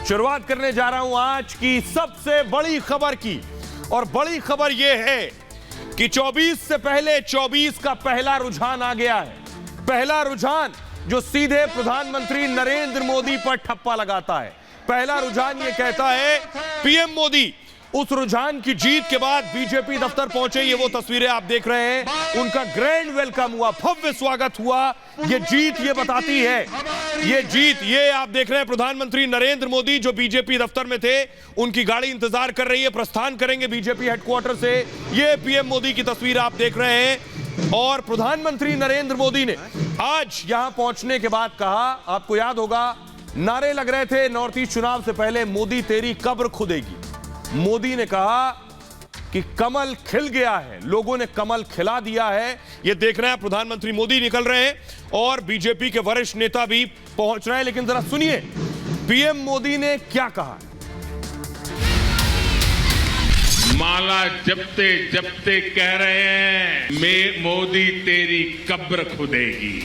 शुरुआत करने जा रहा हूं आज की सबसे बड़ी खबर की, और बड़ी खबर यह है कि 24 से पहले 24 का पहला रुझान आ गया है। पहला रुझान जो सीधे प्रधानमंत्री नरेंद्र मोदी पर ठप्पा लगाता है। पहला रुझान यह कहता है पीएम मोदी। उस रुझान की जीत के बाद बीजेपी दफ्तर पहुंचे, ये वो तस्वीरें आप देख रहे हैं। उनका ग्रैंड वेलकम हुआ, भव्य स्वागत हुआ। ये जीत ये बताती है, ये जीत ये आप देख रहे हैं प्रधानमंत्री नरेंद्र मोदी जो बीजेपी दफ्तर में थे, उनकी गाड़ी इंतजार कर रही है, प्रस्थान करेंगे बीजेपी हेडक्वार्टर से। ये पीएम मोदी की तस्वीर आप देख रहे हैं। और प्रधानमंत्री नरेंद्र मोदी ने आज यहां पहुंचने के बाद कहा, आपको याद होगा नारे लग रहे थे नॉर्थ ईस्ट चुनाव से पहले, मोदी तेरी कब्र खुदेगी। मोदी ने कहा कि कमल खिल गया है, लोगों ने कमल खिला दिया है। ये देख रहे हैं प्रधानमंत्री मोदी निकल रहे हैं और बीजेपी के वरिष्ठ नेता भी पहुंच रहे हैं। लेकिन जरा सुनिए पीएम मोदी ने क्या कहा। माला जपते जपते कह रहे हैं मैं मोदी तेरी कब्र खुदेगी,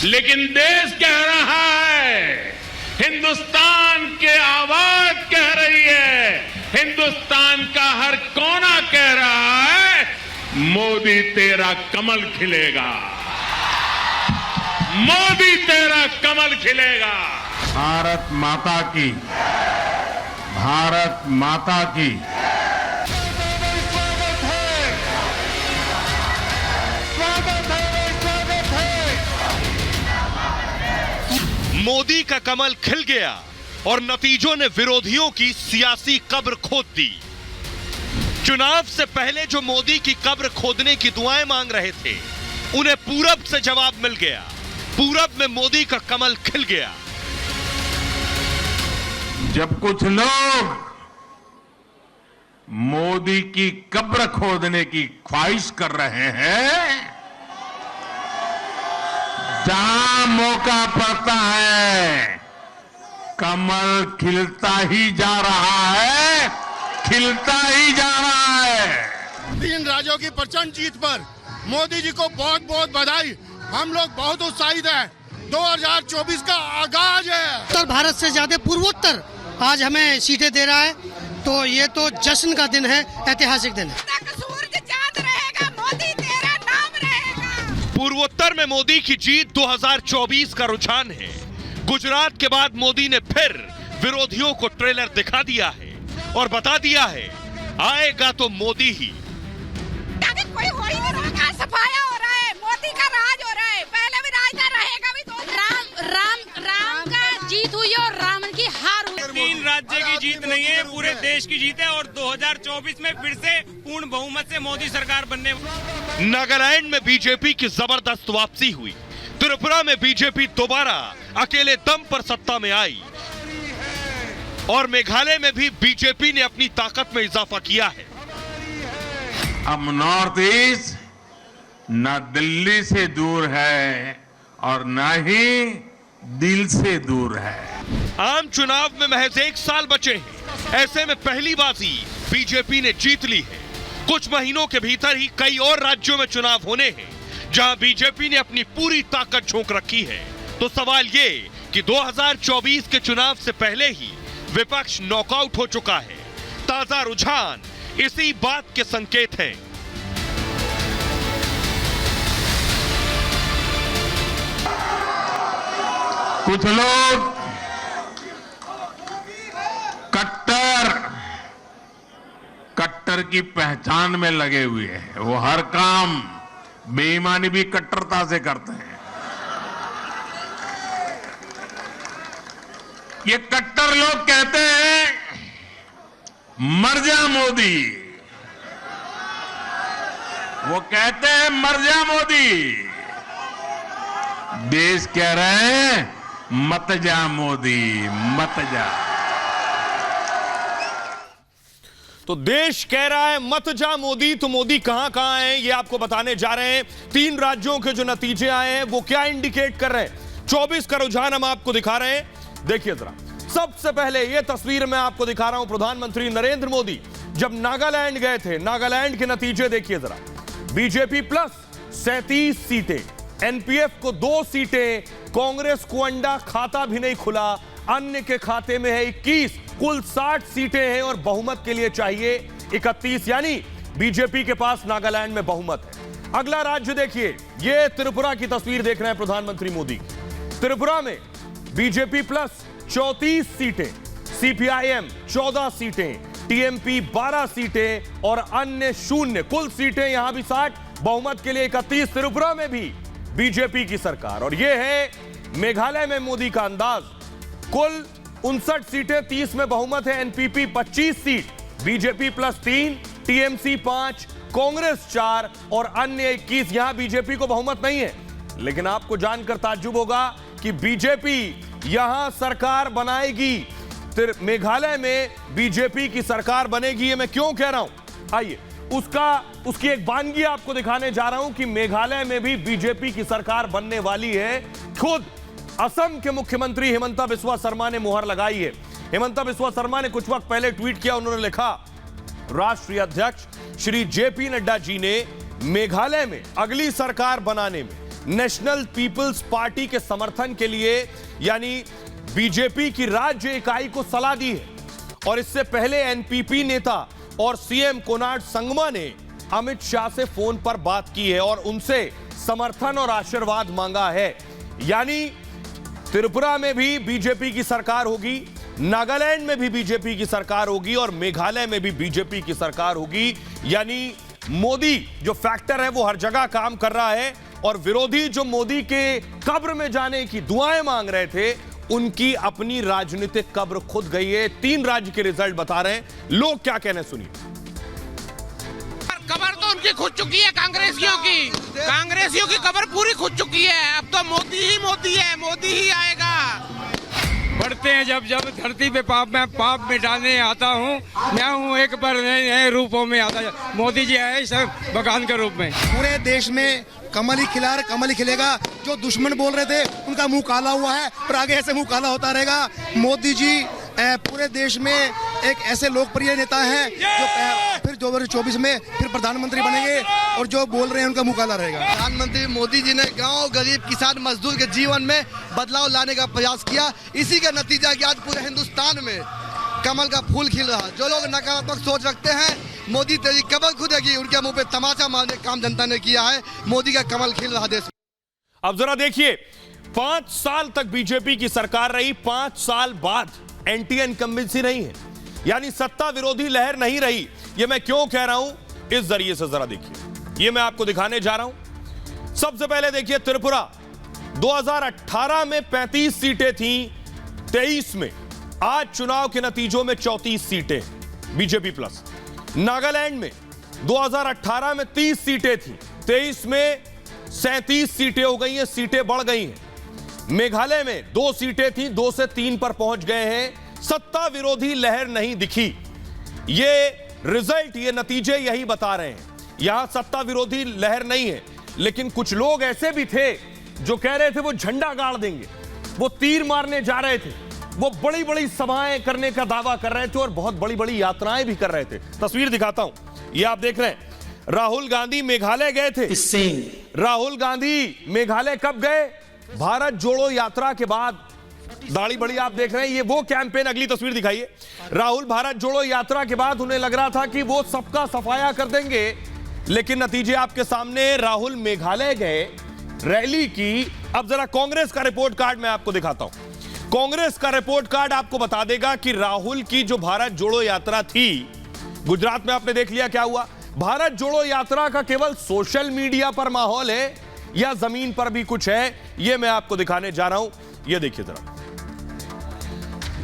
लेकिन देश कह रहा है, हिंदुस्तान के आवाज कह रही है, हिंदुस्तान का हर कोना कह रहा है मोदी तेरा कमल खिलेगा, मोदी तेरा कमल खिलेगा। भारत माता की, भारत माता की। मोदी का कमल खिल गया और नतीजों ने विरोधियों की सियासी कब्र खोद दी। चुनाव से पहले जो मोदी की कब्र खोदने की दुआएं मांग रहे थे, उन्हें पूरब से जवाब मिल गया। पूरब में मोदी का कमल खिल गया। जब कुछ लोग मोदी की कब्र खोदने की ख्वाहिश कर रहे हैं, जहां मौका पड़ता है कमल खिलता ही जा रहा है, खिलता ही जा रहा है। 3 राज्यों की प्रचंड जीत पर मोदी जी को बहुत बहुत बधाई। हम लोग बहुत उत्साहित हैं। 2024 का आगाज है। उत्तर भारत से ज्यादा पूर्वोत्तर आज हमें सीटें दे रहा है, तो ये तो जश्न का दिन है, ऐतिहासिक दिन है। पूर्वोत्तर में मोदी की जीत 2024 का रुझान है। गुजरात के बाद मोदी ने फिर विरोधियों को ट्रेलर दिखा दिया है और बता दिया है आएगा तो मोदी ही। कोई हो ही नहीं रहा, सफाया हो रहा है, मोदी का राज हो रहा है, पहले भी राज था, रहेगा भी। तो राम का जीत हुई और रावण की हार हुई। 3 राज्य की जीत नहीं है, पूरे देश की जीत है और 2024 में फिर से पूर्ण बहुमत से मोदी सरकार बनने। नागालैंड में बीजेपी की जबरदस्त वापसी हुई। त्रिपुरा में बीजेपी दोबारा अकेले दम पर सत्ता में आई और मेघालय में भी बीजेपी ने अपनी ताकत में इजाफा किया है। अब नॉर्थ ईस्ट न दिल्ली से दूर है और न ही दिल से दूर है। आम चुनाव में महज 1 साल बचे हैं। ऐसे में पहली बाजी बीजेपी ने जीत ली है। कुछ महीनों के भीतर ही कई और राज्यों में चुनाव होने हैं जहां बीजेपी ने अपनी पूरी ताकत झोंक रखी है। तो सवाल ये कि 2024 के चुनाव से पहले ही विपक्ष नॉकआउट हो चुका है। ताजा रुझान इसी बात के संकेत हैं। कुछ लोग कट्टर की पहचान में लगे हुए हैं। वो हर काम बेईमानी भी कट्टरता से करते हैं। ये कट्टर लोग कहते हैं मर जा मोदी, वो कहते हैं मर जा मोदी। देश कह रहे हैं मत जा मोदी, मत जा। तो देश कह रहा है मत जा मोदी, तो मोदी कहां कहां है ये आपको बताने जा रहे हैं। 3 राज्यों के जो नतीजे आए हैं वो क्या इंडिकेट कर रहे हैं, 24 का रुझान हम आपको दिखा रहे हैं। देखिए जरा, सबसे पहले ये तस्वीर मैं आपको दिखा रहा हूं प्रधानमंत्री नरेंद्र मोदी जब नागालैंड गए थे। नागालैंड के नतीजे देखिए जरा। बीजेपी प्लस 37 सीटें, एनपीएफ को 2 सीटें, कांग्रेस को अंडा खाता भी नहीं खुला, अन्य के खाते में है 21। कुल 60 सीटें हैं और बहुमत के लिए चाहिए 31, यानी बीजेपी के पास नागालैंड में बहुमत है। अगला राज्य देखिए, यह त्रिपुरा की तस्वीर देख रहे हैं प्रधानमंत्री मोदी। त्रिपुरा में बीजेपी प्लस 34 सीटें, सीपीआईएम 14 सीटें, टीएमपी 12 सीटें और अन्य 0। कुल सीटें यहां भी 60, बहुमत के लिए 31। त्रिपुरा में भी बीजेपी की सरकार। और यह है मेघालय में मोदी का अंदाज। कुल 59 सीटें, 30 में बहुमत है। NPP 25 seat, BJP plus 3, TMC 5, Congress 4 और अन्य 21। यहां बीजेपी को बहुमत नहीं है, लेकिन आपको जानकर ताज्जुब होगा कि बीजेपी यहां सरकार बनाएगी। मेघालय में बीजेपी की सरकार बनेगी। ये मैं क्यों कह रहा हूं, आइए उसकी एक वानगी आपको दिखाने जा रहा हूं कि मेघालय में भी बीजेपी की सरकार बनने वाली है। खुद असम के मुख्यमंत्री हिमंता बिस्वा शर्मा ने मुहर लगाई है। हिमंता बिस्वा शर्मा ने कुछ वक्त पहले ट्वीट किया, उन्होंने लिखा, राष्ट्रीय अध्यक्ष श्री जेपी नड्डा जी ने मेघालय में अगली सरकार बनाने में नेशनल पीपल्स पार्टी के समर्थन के लिए यानी बीजेपी की राज्य इकाई को सलाह दी है। और इससे पहले एनपीपी नेता और सीएम कोनार्ड संगमा ने अमित शाह से फोन पर बात की है और उनसे समर्थन और आशीर्वाद मांगा है। यानी त्रिपुरा में भी बीजेपी की सरकार होगी, नागालैंड में भी बीजेपी की सरकार होगी और मेघालय में भी बीजेपी की सरकार होगी। यानी मोदी जो फैक्टर है वो हर जगह काम कर रहा है और विरोधी जो मोदी के कब्र में जाने की दुआएं मांग रहे थे, उनकी अपनी राजनीतिक कब्र खुद गई है। 3 राज्य के रिजल्ट बता रहे हैं, लोग क्या कहने सुनिए। कब्र तो उनकी खुद चुकी है, कांग्रेसियों की कब्र पूरी खुद चुकी है। अब तो मोदी ही मोदी है, मोदी ही आएगा। बढ़ते हैं जब जब धरती पे मैं पाप मिटाने आता हूँ, मैं हूँ एक बार नए रूपों में आता। मोदी जी आए सब भगवान के रूप में। पूरे देश में कमल ही खिला, कमल ही खिलेगा। जो दुश्मन बोल रहे थे उनका मुंह काला हुआ है, पर आगे ऐसे मुंह काला होता रहेगा। मोदी जी पूरे देश में एक ऐसे लोकप्रिय नेता हैं जो फिर 2024 में फिर प्रधानमंत्री बनेंगे और जो बोल रहे हैं उनका मुंह काला रहेगा। प्रधानमंत्री मोदी जी ने गांव, गरीब, किसान, मजदूर के जीवन में बदलाव लाने का प्रयास किया। इसी का नतीजा कि आज पूरे हिंदुस्तान में कमल का फूल खिल रहा। जो लोग नकारात्मक सोच रखते हैं, मोदी तेरी कब्र खुदेगी, उनके मुंह पे तमाचा मारने का काम जनता ने किया है। मोदी का कमल खिल रहा देश में। अब जरा देखिए, 5 साल तक बीजेपी की सरकार रही, 5 साल बाद एंटी इनकम्बेंसी नहीं है, यानी सत्ता विरोधी लहर नहीं रही। यह मैं क्यों कह रहा हूं, इस जरिए से जरा देखिए, यह मैं आपको दिखाने जा रहा हूं। सबसे पहले देखिए त्रिपुरा, 2018 में 35 सीटें थीं, 23 में, आज चुनाव के नतीजों में 34 सीटें बीजेपी प्लस। नागालैंड में 2018 में 30 सीटें थीं, 23 में 37 सीटें हो गई हैं, सीटें बढ़ गई हैं। मेघालय में 2 सीटें थीं, 2 से 3 पर पहुंच गए हैं। सत्ता विरोधी लहर नहीं दिखी। ये रिजल्ट, ये नतीजे यही बता रहे हैं, यहां सत्ता विरोधी लहर नहीं है। लेकिन कुछ लोग ऐसे भी थे जो कह रहे थे वो झंडा गाड़ देंगे, वो तीर मारने जा रहे थे, वो बड़ी बड़ी सभाएं करने का दावा कर रहे थे और बहुत बड़ी बड़ी यात्राएं भी कर रहे थे। तस्वीर दिखाता हूं, ये आप देख रहे हैं, राहुल गांधी मेघालय गए थे। राहुल गांधी मेघालय कब गए? भारत जोड़ो यात्रा के बाद। दाढ़ी बड़ी आप देख रहे हैं, ये वो कैंपेन। अगली तस्वीर दिखाइए। राहुल भारत जोड़ो यात्रा के बाद उन्हें लग रहा था कि वो सबका सफाया कर देंगे, लेकिन नतीजे आपके सामने। राहुल मेघालय गए, रैली की। अब जरा कांग्रेस का रिपोर्ट कार्ड मैं आपको दिखाता हूं। कांग्रेस का रिपोर्ट कार्ड आपको बता देगा कि राहुल की जो भारत जोड़ो यात्रा थी, गुजरात में आपने देख लिया क्या हुआ। भारत जोड़ो यात्रा का केवल सोशल मीडिया पर माहौल है या जमीन पर भी कुछ है, यह मैं आपको दिखाने जा रहा हूं। यह देखिए जरा,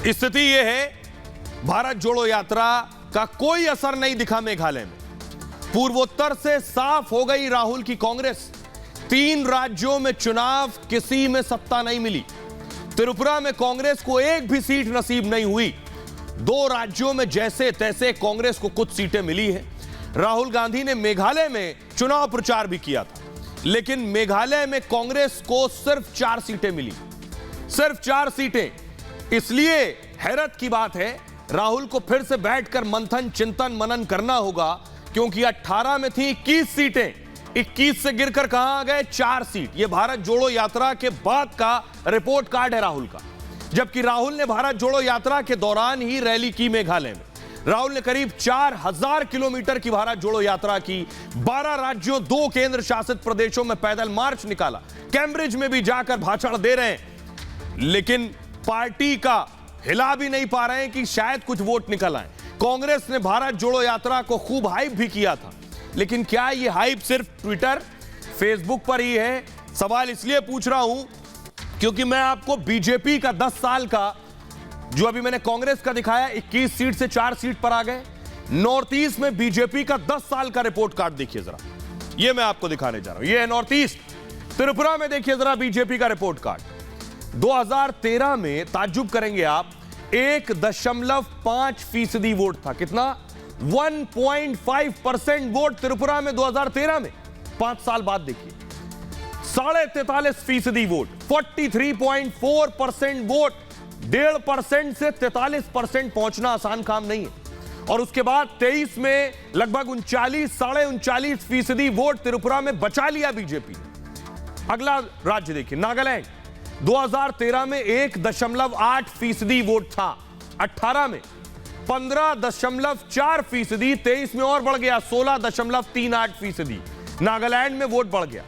स्थिति यह है, भारत जोड़ो यात्रा का कोई असर नहीं दिखा मेघालय में। पूर्वोत्तर से साफ हो गई राहुल की कांग्रेस। 3 राज्यों में चुनाव, किसी में सत्ता नहीं मिली। त्रिपुरा में कांग्रेस को एक भी सीट नसीब नहीं हुई। 2 राज्यों में जैसे तैसे कांग्रेस को कुछ सीटें मिली हैं। राहुल गांधी ने मेघालय में चुनाव प्रचार भी किया था, लेकिन मेघालय में कांग्रेस को सिर्फ 4 सीटें मिली, सिर्फ 4 सीटें। इसलिए हैरत की बात है, राहुल को फिर से बैठकर मंथन, चिंतन, मनन करना होगा, क्योंकि 18 में थी 21 सीटें, 21 से गिरकर कहां आ गए? 4 सीट। यह भारत जोड़ो यात्रा के बाद का रिपोर्ट कार्ड है राहुल का। जबकि राहुल ने भारत जोड़ो यात्रा के दौरान ही रैली की मेघालय में। राहुल ने करीब 4000 किलोमीटर की भारत जोड़ो यात्रा की, 12 राज्यों 2 केंद्र शासित प्रदेशों में पैदल मार्च निकाला, कैम्ब्रिज में भी जाकर भाषण दे रहे हैं, लेकिन पार्टी का हिला भी नहीं पा रहे हैं कि शायद कुछ वोट निकल आए। कांग्रेस ने भारत जोड़ो यात्रा को खूब हाइप भी किया था, लेकिन क्या यह हाइप सिर्फ ट्विटर फेसबुक पर ही है? सवाल इसलिए पूछ रहा हूं क्योंकि मैं आपको बीजेपी का 10 साल का, जो अभी मैंने कांग्रेस का दिखाया 21 सीट से 4 सीट पर आ गए, नॉर्थ ईस्ट में बीजेपी का 10 साल का रिपोर्ट कार्ड देखिए जरा, ये मैं आपको दिखाने जा रहा हूं। ये है नॉर्थ ईस्ट, त्रिपुरा में देखिए जरा बीजेपी का रिपोर्ट कार्ड। 2013 में ताज्जुब करेंगे आप, 1.5% वोट था। कितना? 1.5% वोट त्रिपुरा में 2013 में। 5 साल बाद देखिए 43.5% वोट, 43.4% वोट। 1.5% से 43% पहुंचना आसान काम नहीं है। और उसके बाद 23 में लगभग 39.5% वोट त्रिपुरा में बचा लिया बीजेपी ने। अगला राज्य देखिए नागालैंड, 2013 में 1.8% वोट था, 18 में 15.4%, 23 में और बढ़ गया 16.38%। नागालैंड में वोट बढ़ गया।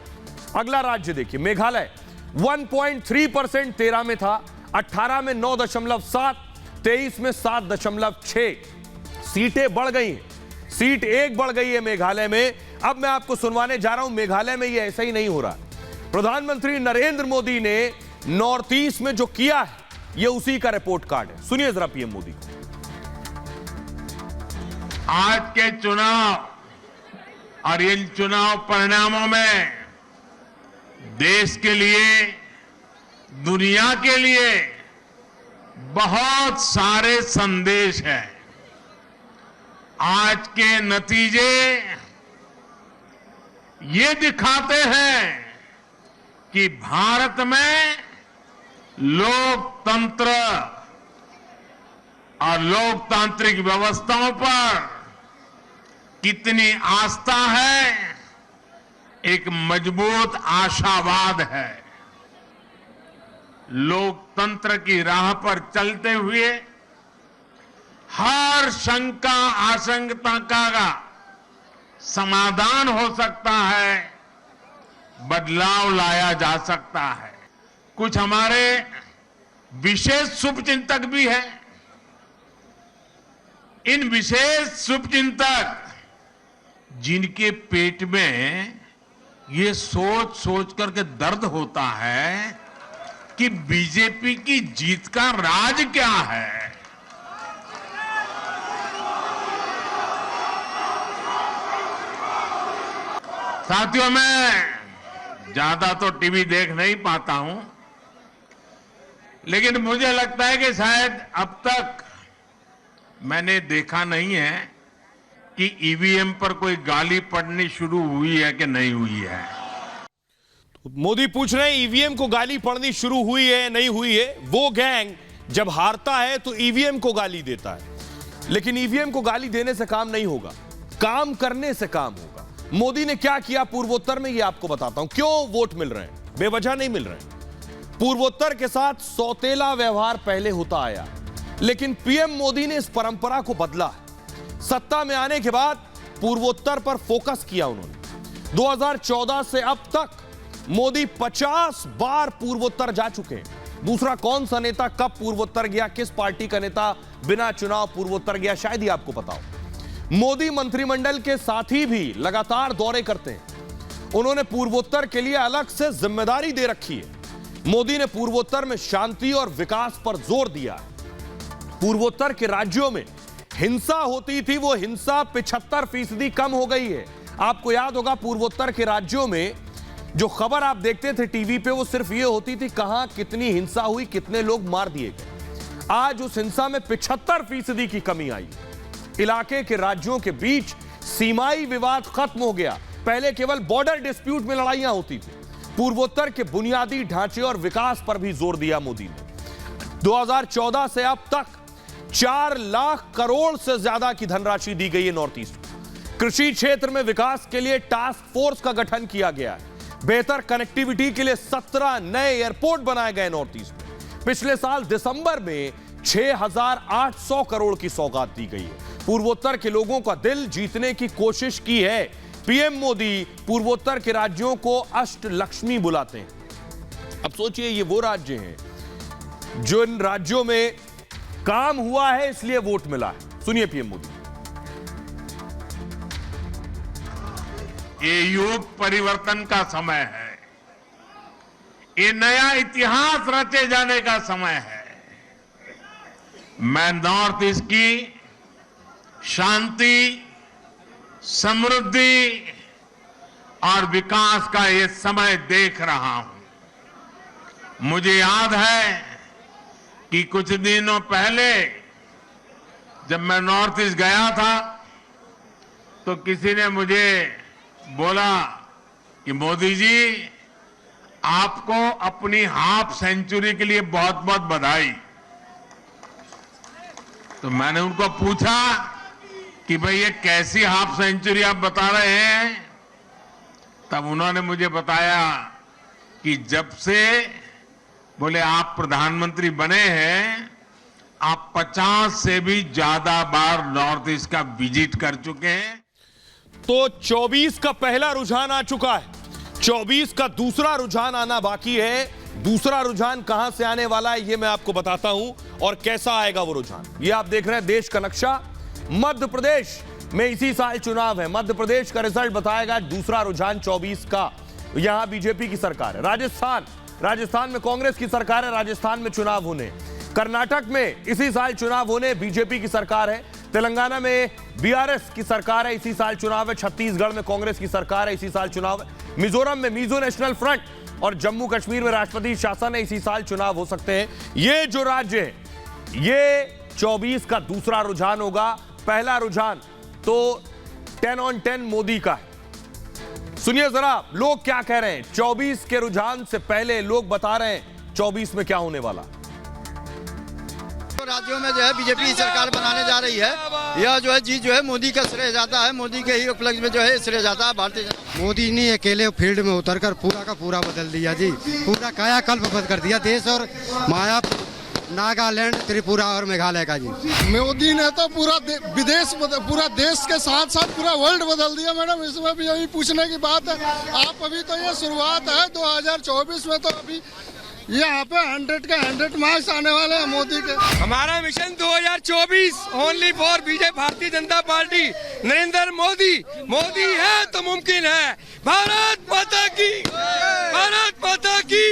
अगला राज्य देखिए मेघालय, 1.3% 13 में था, 18 में 9.7, 23 में 7.6। सीटें बढ़ गई हैं, सीट 1 बढ़ गई है मेघालय में। अब मैं आपको सुनवाने जा रहा हूं, मेघालय में यह ऐसा ही नहीं हो रहा। प्रधानमंत्री नरेंद्र मोदी ने नॉर्थ ईस्ट में जो किया है, यह उसी का रिपोर्ट कार्ड है। सुनिए जरा पीएम मोदी को। आज के चुनाव और इन चुनाव परिणामों में देश के लिए, दुनिया के लिए बहुत सारे संदेश हैं। आज के नतीजे ये दिखाते हैं कि भारत में लोकतंत्र और लोकतांत्रिक व्यवस्थाओं पर कितनी आस्था है, एक मजबूत आशावाद है। लोकतंत्र की राह पर चलते हुए हर शंका आशंका का समाधान हो सकता है, बदलाव लाया जा सकता है। कुछ हमारे विशेष शुभचिंतक भी हैं। इन विशेष शुभचिंतक जिनके पेट में ये सोच सोच करके दर्द होता है कि बीजेपी की जीत का राज क्या है। साथियों, मैं ज्यादा तो टीवी देख नहीं पाता हूं, लेकिन मुझे लगता है कि शायद अब तक मैंने देखा नहीं है कि ईवीएम पर कोई गाली पड़नी शुरू हुई है कि नहीं हुई है। मोदी पूछ रहे हैं ईवीएम को गाली पड़नी शुरू हुई है नहीं हुई है। वो गैंग जब हारता है तो ईवीएम को गाली देता है, लेकिन ईवीएम को गाली देने से काम नहीं होगा, काम करने से काम होगा। मोदी ने क्या किया पूर्वोत्तर में, ये आपको बताता हूं। क्यों वोट मिल रहे हैं? बेवजह नहीं मिल रहे हैं। पूर्वोत्तर के साथ सौतेला व्यवहार पहले होता आया, लेकिन पीएम मोदी ने इस परंपरा को बदला है। सत्ता में आने के बाद पूर्वोत्तर पर फोकस किया उन्होंने। 2014 से अब तक मोदी 50 बार पूर्वोत्तर जा चुके हैं। दूसरा कौन सा नेता कब पूर्वोत्तर गया, किस पार्टी का नेता बिना चुनाव पूर्वोत्तर गया, शायद ही आपको पता हो। मोदी मंत्रिमंडल के साथी भी लगातार दौरे करते हैं। उन्होंने पूर्वोत्तर के लिए अलग से जिम्मेदारी दे रखी है। मोदी ने पूर्वोत्तर में शांति और विकास पर जोर दिया। पूर्वोत्तर के राज्यों में हिंसा होती थी, वो हिंसा 75% कम हो गई है। आपको याद होगा पूर्वोत्तर के राज्यों में जो खबर आप देखते थे टीवी पे, वो सिर्फ ये होती थी कहां कितनी हिंसा हुई, कितने लोग मार दिए गए। आज उस हिंसा में 75% की कमी आई। इलाके के राज्यों के बीच सीमाई विवाद खत्म हो गया। पहले केवल बॉर्डर डिस्प्यूट में लड़ाइयां होती थी। पूर्वोत्तर के बुनियादी ढांचे और विकास पर भी जोर दिया मोदी ने। 2014 से अब तक 4 लाख करोड़ से ज्यादा की धनराशि दी गई है नॉर्थ ईस्ट को। कृषि क्षेत्र में विकास के लिए टास्क फोर्स का गठन किया गया है। बेहतर कनेक्टिविटी के लिए 17 नए एयरपोर्ट बनाए गए नॉर्थ ईस्ट में। पिछले साल दिसंबर में 6,800 करोड़ की सौगात दी गई है। पूर्वोत्तर के लोगों का दिल जीतने की कोशिश की है। पीएम मोदी पूर्वोत्तर के राज्यों को अष्टलक्ष्मी बुलाते हैं। अब सोचिए, ये वो राज्य हैं जो इन राज्यों में काम हुआ है, इसलिए वोट मिला है। सुनिए पीएम मोदी। ये युग परिवर्तन का समय है, ये नया इतिहास रचे जाने का समय है। मैं नॉर्थ ईस्ट की शांति, समृद्धि और विकास का ये समय देख रहा हूं। मुझे याद है कि कुछ दिनों पहले जब मैं नॉर्थ ईस्ट गया था तो किसी ने मुझे बोला कि मोदी जी, आपको अपनी हाफ सेंचुरी के लिए बहुत बहुत बधाई। तो मैंने उनको पूछा कि भाई ये कैसी हाफ सेंचुरी आप बता रहे हैं? तब उन्होंने मुझे बताया कि जब से बोले आप प्रधानमंत्री बने हैं, आप 50 से भी ज्यादा बार नॉर्थ ईस्ट का विजिट कर चुके हैं। तो 24 का पहला रुझान आ चुका है, 24 का दूसरा रुझान आना बाकी है। दूसरा रुझान कहां से आने वाला है ये मैं आपको बताता हूं, और कैसा आएगा वो रुझान। ये आप देख रहे हैं देश का नक्शा। मध्य प्रदेश में इसी साल चुनाव है। मध्य प्रदेश का रिजल्ट बताएगा दूसरा रुझान 24 का। यहां बीजेपी की सरकार है। राजस्थान में कांग्रेस की सरकार है, राजस्थान में चुनाव होने। कर्नाटक में इसी साल चुनाव होने, बीजेपी की सरकार है। तेलंगाना में बीआरएस की सरकार है, इसी साल चुनाव है। छत्तीसगढ़ में कांग्रेस की सरकार है, इसी साल चुनाव है। मिजोरम में मिजो नेशनल फ्रंट और जम्मू कश्मीर में राष्ट्रपति शासन है, इसी साल चुनाव हो सकते हैं। ये जो राज्य है, ये 24 का दूसरा रुझान होगा। पहला रुझान तो 10 on 10 मोदी का है। सुनिए जरा लोग क्या कह रहे हैं। 24 के रुझान से पहले लोग बता रहे हैं 24 में क्या होने वाला। तो राज्यों में जो है बीजेपी सरकार बनाने जा रही है, यह जो है जीत जो है मोदी का श्रेय जाता है। मोदी के ही उपलक्ष्य में जो है श्रेय जाता है भारतीय जनता। मोदी ने अकेले फील्ड में उतरकर पूरा का पूरा बदल दिया जी, पूरा कायाकल्प कर दिया देश और माया नागालैंड, त्रिपुरा और मेघालय का जी। मोदी ने तो पूरा पूरा देश के साथ साथ पूरा वर्ल्ड बदल दिया। मैडम, इसमें भी यही पूछने की बात है। आप अभी तो ये शुरुआत है, 2024 में तो अभी यहाँ पे 100 के 100 मार्क्स आने वाले हैं मोदी के। हमारा mission 2024 only for BJP, Bharatiya Janata party, Narendra Modi. Modi है तो मुमकिन है। भारत माता की, भारत माता की।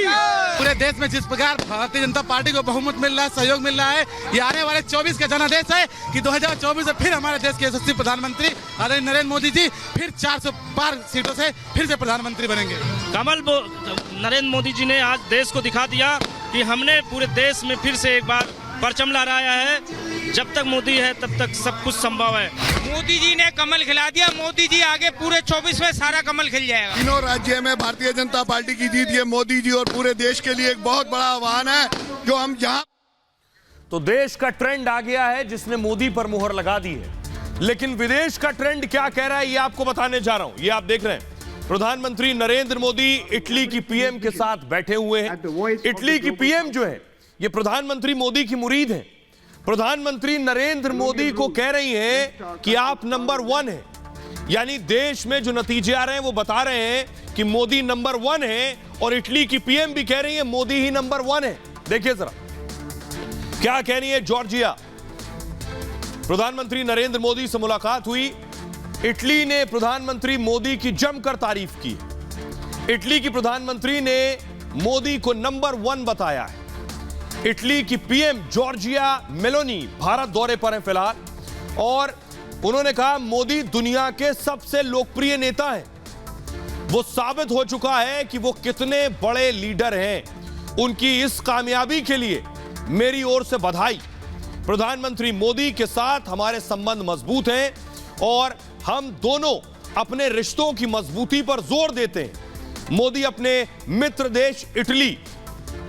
पूरे देश में जिस प्रकार भारतीय जनता पार्टी को बहुमत मिल रहा है, सहयोग मिल रहा है, ये आने वाले 24 का जनादेश है कि 2024 में फिर हमारे देश के यशस्वी प्रधानमंत्री आदरणीय नरेंद्र मोदी जी फिर 400 पार सीटों से फिर से प्रधानमंत्री बनेंगे। नरेंद्र मोदी जी ने आज देश को दिखा दिया कि हमने पूरे देश में फिर से एक बार परचम लहराया है। जब तक मोदी है तब तक सब कुछ संभव है। मोदी जी ने कमल खिला दिया। मोदी जी आगे पूरे 24 में सारा कमल खिल जाएगा। तीनों राज्य में भारतीय जनता पार्टी की जीत ये मोदी जी और पूरे देश के लिए एक बहुत बड़ा आह्वान है जो हम जहां। तो देश का ट्रेंड आ गया है जिसने मोदी पर मुहर लगा दी है, लेकिन विदेश का ट्रेंड क्या कह रहा है ये आपको बताने जा रहा हूं। ये आप देख रहे हैं प्रधानमंत्री नरेंद्र मोदी इटली की पीएम के साथ बैठे हुए हैं। इटली की पीएम जो है ये प्रधानमंत्री मोदी की मुरीद हैं। प्रधानमंत्री नरेंद्र मोदी को कह रही हैं कि आप नंबर 1 हैं। यानी देश में जो नतीजे आ रहे हैं वो बता रहे हैं कि मोदी नंबर 1 है, और इटली की पीएम भी कह रही है मोदी ही नंबर 1 है। देखिए जरा क्या कह रही है जॉर्जिया। प्रधानमंत्री नरेंद्र मोदी से मुलाकात हुई। इटली ने प्रधानमंत्री मोदी की जमकर तारीफ की। इटली की प्रधानमंत्री ने मोदी को नंबर 1 बताया है। इटली की पीएम जॉर्जिया मेलोनी भारत दौरे पर हैं फिलहाल, और उन्होंने कहा मोदी दुनिया के सबसे लोकप्रिय नेता हैं। वो साबित हो चुका है कि वो कितने बड़े लीडर हैं। उनकी इस कामयाबी के लिए मेरी ओर से बधाई। प्रधानमंत्री मोदी के साथ हमारे संबंध मजबूत हैं और हम दोनों अपने रिश्तों की मजबूती पर जोर देते हैं। मोदी अपने मित्र देश इटली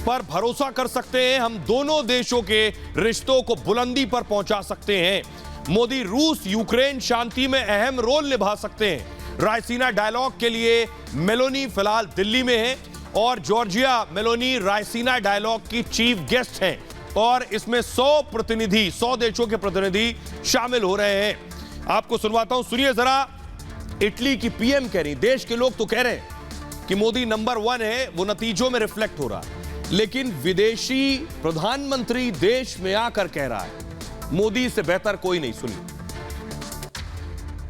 पर भरोसा कर सकते हैं। हम दोनों देशों के रिश्तों को बुलंदी पर पहुंचा सकते हैं। मोदी रूस यूक्रेन शांति में अहम रोल निभा सकते हैं। रायसीना डायलॉग के लिए मेलोनी फिलहाल दिल्ली में है। और जॉर्जिया मेलोनी रायसीना डायलॉग की चीफ गेस्ट हैं और इसमें 100 देशों के प्रतिनिधि शामिल हो रहे हैं। आपको सुनवाता हूं, सुनिए जरा। इटली की पीएम कह रही, देश के लोग तो कह रहे हैं कि मोदी नंबर 1 है, वो नतीजों में रिफ्लेक्ट हो रहा है, लेकिन विदेशी प्रधानमंत्री देश में आकर कह रहा है मोदी से बेहतर कोई नहीं। सुनिए।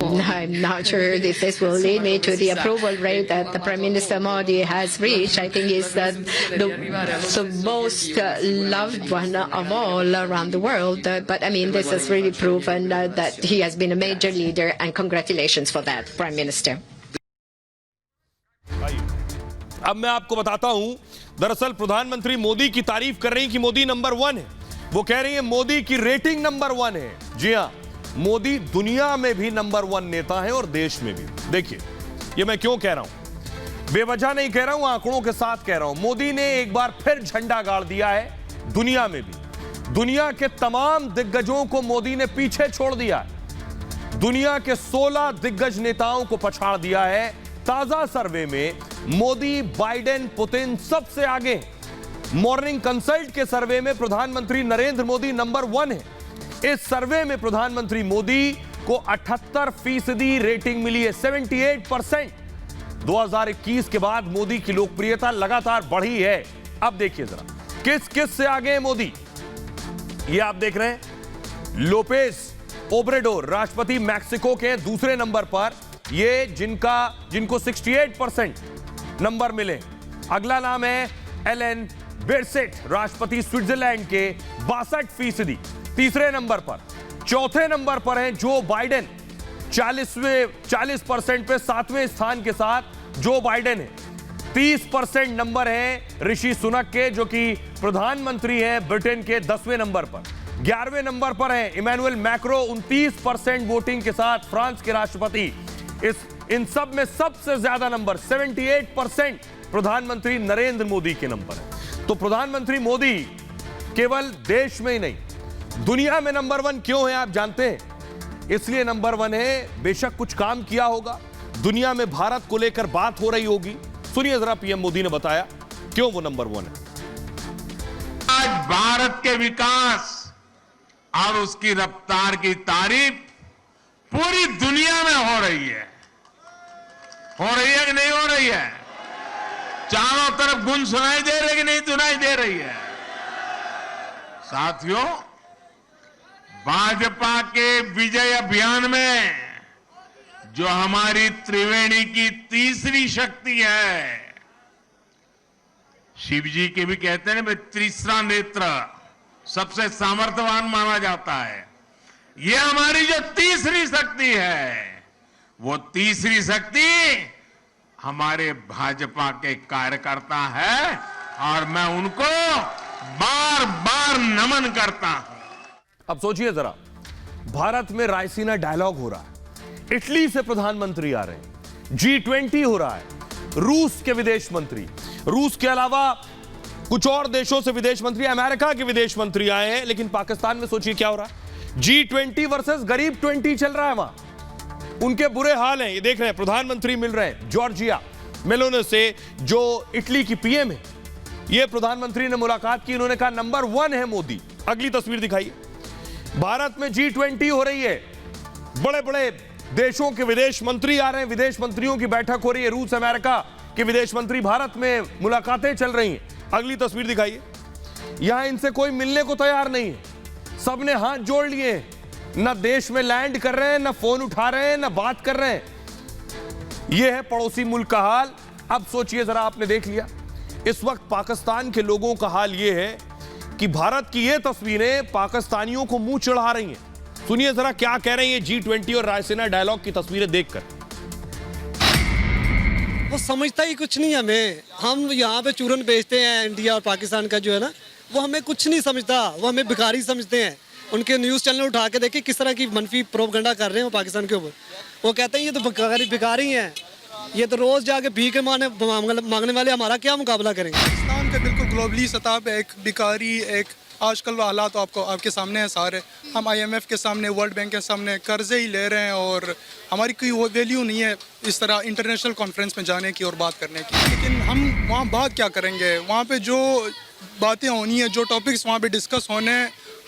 I'm not sure if this will lead me to the approval rate that the Prime Minister Modi has reached. I think he's the most loved one of all around the world. But I mean, this has really proven that he has been a major leader, and congratulations for that, Prime Minister. अब मैं आपको बताता हूं, दरअसल प्रधानमंत्री मोदी की तारीफ कर रही हैं कि मोदी नंबर 1 है। वो कह रही है मोदी की रेटिंग नंबर 1 है। जी हां, मोदी दुनिया में भी नंबर 1 नेता है और देश में भी। देखिए, ये मैं क्यों कह रहा हूं, बेवजह नहीं कह रहा हूं, आंकड़ों के साथ कह रहा हूं। मोदी ने एक बार फिर झंडा गाड़ दिया है दुनिया में भी। दुनिया के तमाम दिग्गजों को मोदी ने पीछे छोड़ दिया है। दुनिया के 16 दिग्गज नेताओं को पछाड़ दिया है। ताजा सर्वे में मोदी, बाइडेन, पुतिन सबसे आगे। मॉर्निंग कंसल्ट के सर्वे में प्रधानमंत्री नरेंद्र मोदी नंबर 1 है। इस सर्वे में प्रधानमंत्री मोदी को 78% रेटिंग मिली है, 78%। 2021 के बाद मोदी की लोकप्रियता लगातार बढ़ी है। अब देखिए जरा किस किस से आगे है मोदी। ये आप देख रहे हैं, लोपेज ओब्रेडोर राष्ट्रपति मैक्सिको के दूसरे नंबर पर, ये जिनको 68% नंबर मिले। अगला नाम है एलेन बेरसेट, राष्ट्रपति स्विट्जरलैंड के, 62%। तीसरे नंबर पर, चौथे नंबर पर हैं जो बाइडेन, 40% पे 7वें स्थान के साथ जो बाइडेन है। 30% नंबर है ऋषि सुनक के, जो कि प्रधानमंत्री हैं ब्रिटेन के, 10वें नंबर पर। 11वें नंबर पर हैं इमैनुअल मैक्रो, 29% वोटिंग के साथ फ्रांस के राष्ट्रपति। इन सब में सबसे ज्यादा नंबर 78% प्रधानमंत्री नरेंद्र मोदी के नंबर है। तो प्रधानमंत्री मोदी केवल देश में ही नहीं, दुनिया में नंबर 1 क्यों है आप जानते हैं? इसलिए नंबर 1 है, बेशक कुछ काम किया होगा, दुनिया में भारत को लेकर बात हो रही होगी। सुनिए जरा पीएम मोदी ने बताया क्यों वो नंबर 1 है। आज भारत के विकास और उसकी रफ्तार की तारीफ पूरी दुनिया में हो रही है। हो रही है कि नहीं हो रही है? चारों तरफ गुंज सुनाई दे रही है कि नहीं सुनाई दे रही है? साथियों, भाजपा के विजय अभियान में जो हमारी त्रिवेणी की तीसरी शक्ति है, शिव जी के भी कहते हैं ना, तीसरा नेत्र सबसे सामर्थ्यवान माना जाता है। ये हमारी जो तीसरी शक्ति है, वो तीसरी शक्ति हमारे भाजपा के कार्यकर्ता है और मैं उनको बार बार नमन करता हूं। अब सोचिए जरा, भारत में रायसीना डायलॉग हो रहा है, इटली से प्रधानमंत्री आ रहे हैं, G20 हो रहा है, रूस के विदेश मंत्री, रूस के अलावा कुछ और देशों से विदेश मंत्री, अमेरिका के विदेश मंत्री आए हैं। लेकिन पाकिस्तान में सोचिए क्या हो रहा है, G20 वर्सेस गरीब 20 चल रहा है वहां। उनके बुरे हाल हैं, ये देख रहे हैं। प्रधानमंत्री मिल रहे हैं जॉर्जिया मेलोनी से, जो इटली की पीएम है। ये प्रधानमंत्री ने मुलाकात की, इन्होंने कहा नंबर 1 है मोदी। अगली तस्वीर दिखाइए। भारत में G20 हो रही है, बड़े बड़े देशों के विदेश मंत्री आ रहे हैं, विदेश मंत्रियों की बैठक हो रही है, रूस अमेरिका के विदेश मंत्री, भारत में मुलाकातें चल रही हैं। अगली तस्वीर दिखाइए। यहां इनसे कोई मिलने को तैयार नहीं है, सबने हाथ जोड़ लिए, न देश में लैंड कर रहे हैं, न फोन उठा रहे हैं, न बात कर रहे हैं। यह है पड़ोसी मुल्क का हाल। अब सोचिए जरा, आपने देख लिया इस वक्त पाकिस्तान के लोगों का हाल यह है कि भारत की ये तस्वीरें पाकिस्तानियों को मुंह चढ़ा रही हैं। सुनिए जरा क्या कह रहे हैं ये G20 और रायसीना डायलॉग की तस्वीरें देखकर। वो समझता ही कुछ नहीं हमें। हम यहाँ पे चूरन बेचते हैं, इंडिया और पाकिस्तान का जो है ना, वो हमें कुछ नहीं समझता, वो हमें भिखारी समझते हैं। उनके न्यूज़ चैनल उठा के देखिए किस तरह की मनफी प्रोपगंडा कर रहे हैं वो पाकिस्तान के ऊपर। वो कहते हैं ये तो भिखारी हैं, ये तो रोज जाके भीख मांगने वाले, हमारा क्या मुकाबला करेंगे। पाकिस्तान का बिल्कुल ग्लोबली सतह पे एक भिखारी, एक आजकल हालात तो आपके सामने है सारे। हम IMF के सामने, वर्ल्ड बैंक के सामने कर्जे ही ले रहे हैं और हमारी कोई वो वैल्यू नहीं है इस तरह इंटरनेशनल कॉन्फ्रेंस में जाने की और बात करने की। लेकिन हम वहाँ बात क्या करेंगे? वहाँ पे जो बातें होनी है, जो टॉपिक्स वहाँ पे डिस्कस होने,